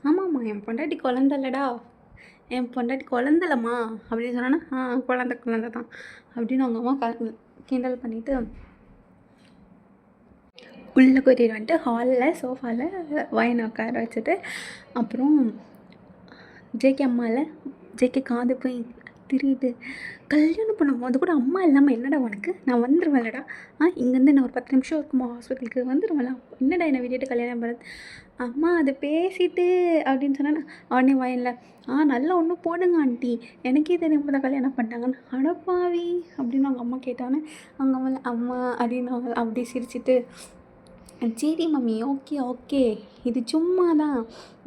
ஆமாம்மா என் பொண்டாட்டி குழந்தல்லடா, என் பொண்டாட்டி குழந்தலம்மா அப்படின்னு சொன்னோன்னா, குழந்த தான் அப்படின்னு அவங்க அம்மா கிண்டல் பண்ணிவிட்டு உள்ளே கூட்டிகிட்டு வந்துட்டு ஹாலில் சோஃபாவில் வயனை உட்கார வச்சுட்டு, அப்புறம் ஜேகே அம்மாவில் ஜேகே காது போய் திரியுது, கல்யாணம் பண்ணும்போது கூட அம்மா இல்லாமல் என்னடா உனக்கு, நான் வந்துடுவேன்லடா. இங்கேருந்து நான் ஒரு 10 நிமிஷம் இருக்குமா ஹாஸ்பிட்டலுக்கு வந்துடுவேன்ல, என்னடா என்னை விட்டுட்டு கல்யாணம் பண்ணுறது? அம்மா அது பேசிட்டு அப்படின்னு சொன்னேன்னா, உடனே வயலில் நல்லா ஒன்றும் போடுங்க ஆண்டி, எனக்கே தெரியாம தான் கல்யாணம் பண்ணிட்டாங்கன்னு. அடப்பாவி அப்படின்னு அவங்க அம்மா கேட்டானே, அவங்க அம்மா அப்படின்னு அவங்க அப்படி சிரிச்சிட்டு, சரி மம்மி ஓகே ஓகே, இது சும்மா தான்,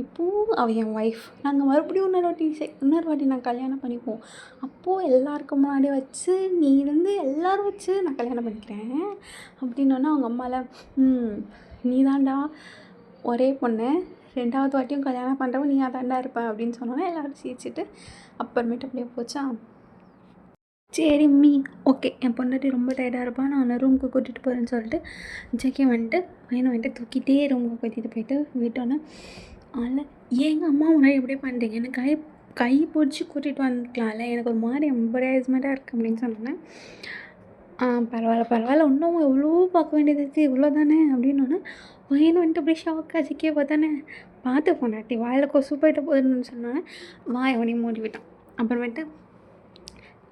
இப்போது அவள் என் ஒய்ஃப், நாங்கள் மறுபடியும் இன்னொரு வாட்டி நான் கல்யாணம் பண்ணிப்போம், அப்போது எல்லாருக்கும் முன்னாடி வச்சு நீ இருந்து எல்லோரும் வச்சு நான் கல்யாணம் பண்ணிக்கிறேன் அப்படின்னோன்னா அவங்க அம்மாவில், நீ தாண்டா ஒரே பொண்ணு, 2வது வாட்டியும் கல்யாணம் பண்ணுறவன் நீ தாண்டா இருப்பேன் அப்படின்னு சொன்னோன்னே எல்லோரும் சிரிச்சிட்டு அப்புறமேட்டு அப்படியே போச்சா. சரி மம்மி ஓகே, என் பொண்டாட்டி ரொம்ப டயர்டாக இருப்பான், நான் ரூமுக்கு கூட்டிகிட்டு போகிறேன்னு சொல்லிட்டு ஜேகே வந்துட்டு பையனை வந்துட்டு தூக்கிட்டே ரூமுக்கு கூட்டிகிட்டு போயிட்டு விட்டோன்னே, அதில் எங்கள் அம்மா முன்னாடி எப்படி பண்ணுறீங்க, எனக்கு கை பிடிச்சி கூட்டிகிட்டு வந்துக்கலாம்ல, எனக்கு ஒரு மாதிரி எம்பராஸ்மெண்ட்டாக இருக்குது அப்படின்னு சொன்னேன். பரவாயில்ல இன்னும் எவ்வளோ பார்க்க வேண்டியது இருக்குது, இவ்வளோ தானே அப்படின்னோன்னே, பையனை வந்துட்டு அப்படியே ஷாக்காக ஜேகே பார்த்தானே, பார்த்து பொண்டாட்டி வாயில் கொசு போயிட்டு போகுதுன்னு சொன்னோன்னே வாயை உடனே மூடி விட்டான். அப்புறமேட்டு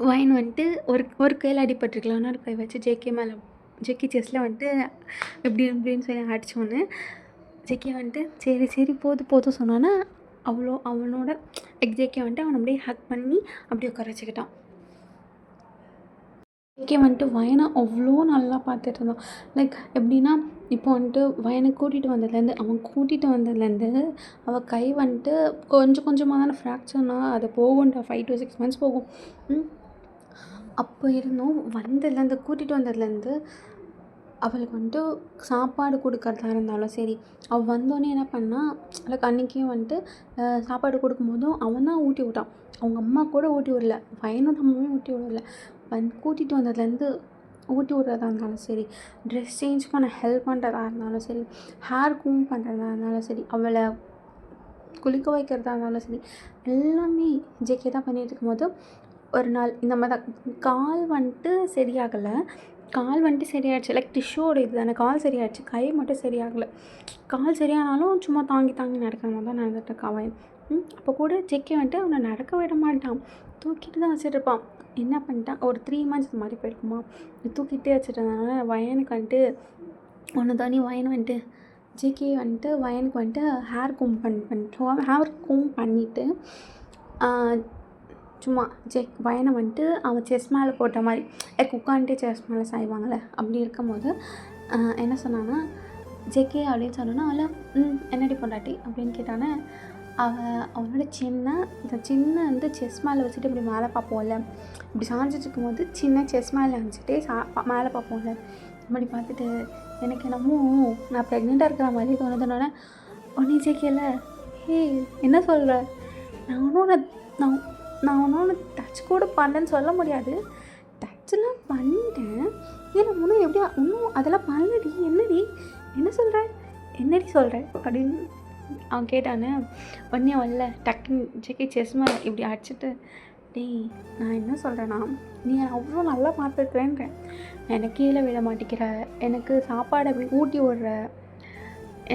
வைன் வந்துட்டு ஒரு கையில் அடிபட்டிருக்கலாம், இன்னொரு கை வச்சு ஜேகே செஸ்ட்டில் வந்துட்டு இப்படின்னு சொல்லி அடித்தோன்னே ஜேகே வந்துட்டு சரி போதும் சொன்னான்னா, அவனோட ஜேகே வந்துட்டு அவனை அப்படியே ஹக் பண்ணி அப்படியே உட்கார வச்சுக்கிட்டான். ஜேகே வந்துட்டு வயனை அவ்வளோ நல்லா பார்த்துட்டு இருந்தான். லைக் எப்படின்னா, இப்போ வந்துட்டு வயனை கூட்டிகிட்டு வந்ததுலேருந்து அவள் கை வந்துட்டு கொஞ்சம் கொஞ்சமாக தானே ஃப்ராக்சர்னா அது போகும்டா, 5 to 6 months போகும். அப்போ இருந்தும் கூட்டிகிட்டு வந்ததுலேருந்து அவளுக்கு வந்துட்டு சாப்பாடு கொடுக்கறதா இருந்தாலும் சரி, அவள் வந்தோடனே என்ன பண்ணால், லைக் அன்றைக்கும் வந்துட்டு சாப்பாடு கொடுக்கும்போதும் அவன் தான் ஊட்டி விட்டான். அவங்க அம்மா கூட ஊட்டி விடல, பையனும் நம்மளுமே ஊட்டி விடல. கூட்டிகிட்டு வந்ததுலேருந்து ஊட்டி விட்றதா இருந்தாலும் சரி, ட்ரெஸ் சேஞ்ச் பண்ண ஹெல்ப் பண்ணுறதா இருந்தாலும் சரி, ஹேர் கூம் பண்ணுறதா இருந்தாலும் சரி, அவளை குளிக்க வைக்கிறதா இருந்தாலும் சரி, எல்லாமே ஜேகே தான் பண்ணிகிட்டு இருக்கும்போது ஒரு நாள் இந்த மாதிரி தான் கால் வந்துட்டு சரியாயிடுச்சு. லைக் டிஷ்யூவோட இது தானே, கால் சரியாயிடுச்சு, கை மட்டும் சரியாகலை. கால் சரியானாலும் சும்மா தாங்கி நடக்கிற மாதிரி தான் நடந்துகிட்ருக்கான் அவன். அப்போ கூட ஜேகே வந்துட்டு அவனை நடக்க விட மாட்டான், தூக்கிட்டு தான் வச்சுட்ருப்பான். என்ன பண்ணிட்டான், ஒரு 3 months இது மாதிரி போயிருக்குமா, தூக்கிட்டே வச்சுட்டதுனால வயனுக்கு வந்துட்டு ஒன்று தானே வயன் வந்துட்டு ஜேகே வந்துட்டு வயனுக்கு வந்துட்டு ஹேர் கூம் பண்ணிட்டு சும்மா பையனை வந்துட்டு அவன் செஸ் மேலே போட்ட மாதிரி உட்காந்துட்டு செஸ் மேலே சாய்வாங்கள்ல அப்படி இருக்கும்போது என்ன சொன்னான்னா ஜேகே அப்படின்னு சொன்னோன்னா என்னடி பொண்டாட்டி அப்படின்னு கேட்டானே அவனோட இந்த சின்ன வந்து செஸ் மேலே வச்சுட்டு இப்படி மேலே பார்ப்போம்ல, இப்படி சாஞ்சிட்டு இருக்கும்போது சின்ன செஸ் மேலே வச்சுட்டே மேலே பார்ப்போம்ல, அப்படி பார்த்துட்டு எனக்கு என்னமோ நான் ப்ரெக்னெண்ட்டாக இருக்கிற மாதிரி தோணுதுன்னொன்னே உடனே ஜேகேல என்ன சொல்கிற, நான் ஒன்று டச் கூட பண்ணலன்னு சொல்ல முடியாது, டச்செல்லாம் பண்ணிட்டேன், ஏன்னா இன்னும் அதெல்லாம் பண்ணலடி, என்ன சொல்கிற அப்படின்னு அவன் கேட்டானே. உடனே வரல டக்குன்னு ஜேகே செஸ் மேலே இப்படி அடிச்சுட்டு நான் என்ன சொல்கிறேன்னா, நீ அவ்வளோ நல்லா பார்த்துருக்குறேன்றேன், எனக்கு கீழே விட மாட்டேங்கிற, எனக்கு சாப்பாடை ஊட்டி விடுற,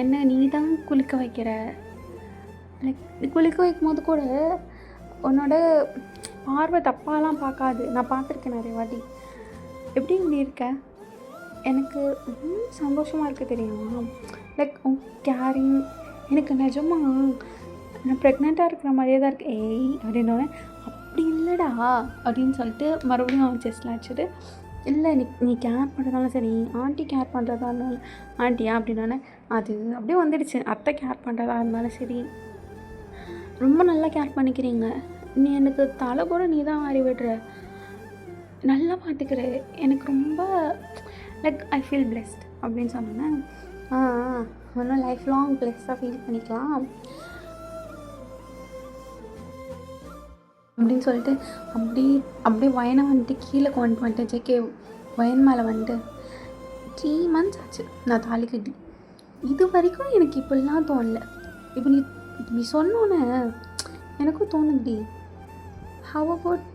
என்ன நீ தான் குளிக்க வைக்கிற, குளிக்க வைக்கும் போது கூட உன்னோட பார்வை தப்பாலாம் பார்க்காது, நான் பார்த்துருக்கேன் நிறைய வாட்டி, எப்படி இப்படி இருக்க, எனக்கு சந்தோஷமாக இருக்குது தெரியுமா, கேரிங், எனக்கு நிஜமா நான் ப்ரெக்னெண்ட்டாக இருக்கிற மாதிரியே தான் இருக்கு அப்படின்னோடனே அப்படி இல்லைடா அப்படின்னு சொல்லிட்டு மறுபடியும் அவன் செஸ்டில் அடிச்சுட்டு இல்லை நீ கேர் பண்ணுறதாலும் சரி, ஆண்டி கேர் பண்ணுறதா இருந்தாலும் ஆண்டியா அப்படின்னோடனே அது அப்படியே வந்துடுச்சு, அத்தை கேர் பண்ணுறதா இருந்தாலும் சரி ரொம்ப நல்லா கேர் பண்ணிக்கிறீங்க, நீ எனக்கு தலை கூட நீ தான் வாரி விடுற, நல்லா பார்த்துக்கிற, எனக்கு ரொம்ப ஐ ஃபீல் பிளெஸ்ட் அப்படின்னு சொன்னோன்னே ஒன்றும் லைஃப் லாங் பிளெஸ்ஸாக ஃபீல் பண்ணிக்கலாம் அப்படின்னு சொல்லிட்டு அப்படியே வயனை வந்துட்டு கீழே கொண்டு வந்துட்டு ஜேகே வயன் மேலே வந்துட்டு 3 months ஆச்சு நான் தாலி கட்டி, இது வரைக்கும் எனக்கு இப்படிலாம் தோணல, இப்போ நீ சொன்னோன்னே எனக்கும் தோணுது, ஹவ் அபவுட்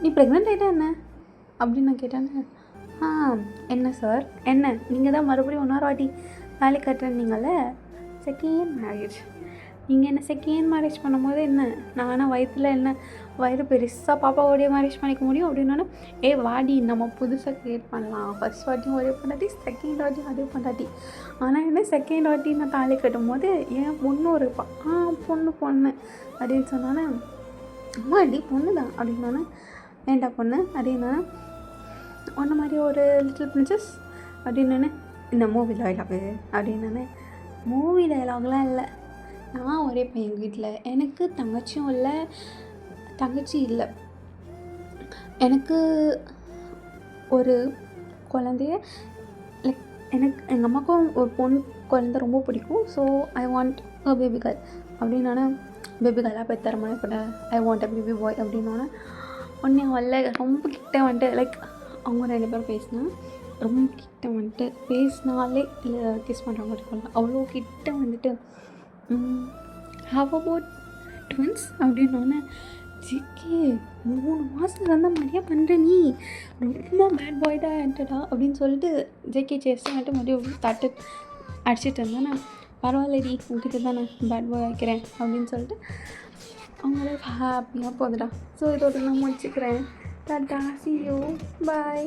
நீ ப்ரெக்னென்ட் ஆகிட்டா என்ன அப்படின்னு நான் கேட்டேன்னு என்ன சார் என்ன நீங்கள் தான் மறுபடியும் இன்னொரு வாட்டி தாலி கட்டுறீங்கள, செகண்ட் மேரேஜ், நீங்கள் என்ன செகண்ட் மேரேஜ் பண்ணும்போது என்ன நானும் வயிறு பெருசாக பாப்பாவோடைய மேரேஜ் பண்ணிக்க முடியும் அப்படின்னோன்னா வாடி நம்ம புதுசாக க்ரியேட் பண்ணலாம், ஃபர்ஸ்ட் வாட்டியும் ஒரே பண்ணாட்டி செகண்ட் வாட்டியும் அதே பண்ணாட்டி, ஆனால் என்ன செகண்ட் வாட்டி நான் தாலி கட்டும் போது என் பொண்ணு இருப்பான் பொண்ணு அப்படின்னு சொன்னானே, அம்மா அடி பொண்ணு தான் அப்படின்னோன்னே ஏண்டா பொண்ணு அப்படின்னா ஒன்றை மாதிரி ஒரு லிட்டில் பிரின்சஸ் அப்படின்னு இந்த மூவி டைலாகு அப்படின்னு மூவி டைலாக்லாம் இல்லை, நான் ஒரே பையன் வீட்டில், எனக்கு தங்கச்சி இல்லை, எனக்கு ஒரு குழந்தைய எனக்கு எங்கள் அம்மாவுக்கும் ஒரு குழந்தை ரொம்ப பிடிக்கும், so I want a baby girl அப்படின்னு பேபி கேர்ளாக போய் தரமான கூட I want a baby boy அப்படின்னோடனே உடனே ரொம்ப கிட்ட வந்துட்டு அவங்க 2 பேரும் பேசினா ரொம்ப கிட்ட வந்துட்டு பேசினாலே இல்லை கிஸ் பண்ணுற மாதிரி இருக்கலாம், அவ்வளோ கிட்ட வந்துட்டு ஹவ் அபவுட் ட்வின்ஸ் அப்படின்னோடனே ஜிகே 3 மாதம் இருந்த மாதிரியா பண்ணுற நீ ரொம்ப பேட் பாய் தான் என்டடா அப்படின்னு சொல்லிட்டு ஜேகே செஸ் வந்துட்டு மறுபடியும் தட்டு அடிச்சிட்டு இருந்தேன், பரவாயில்லடி உங்ககிட்ட தான் நான் பேட் பாய் வைக்கிறேன் அப்படின்னு சொல்லிட்டு அவங்கள ஹாப்பியாக போகுதுடா. ஸோ இதோட நான் முடிச்சுக்கிறேன். Tata, see you, bye.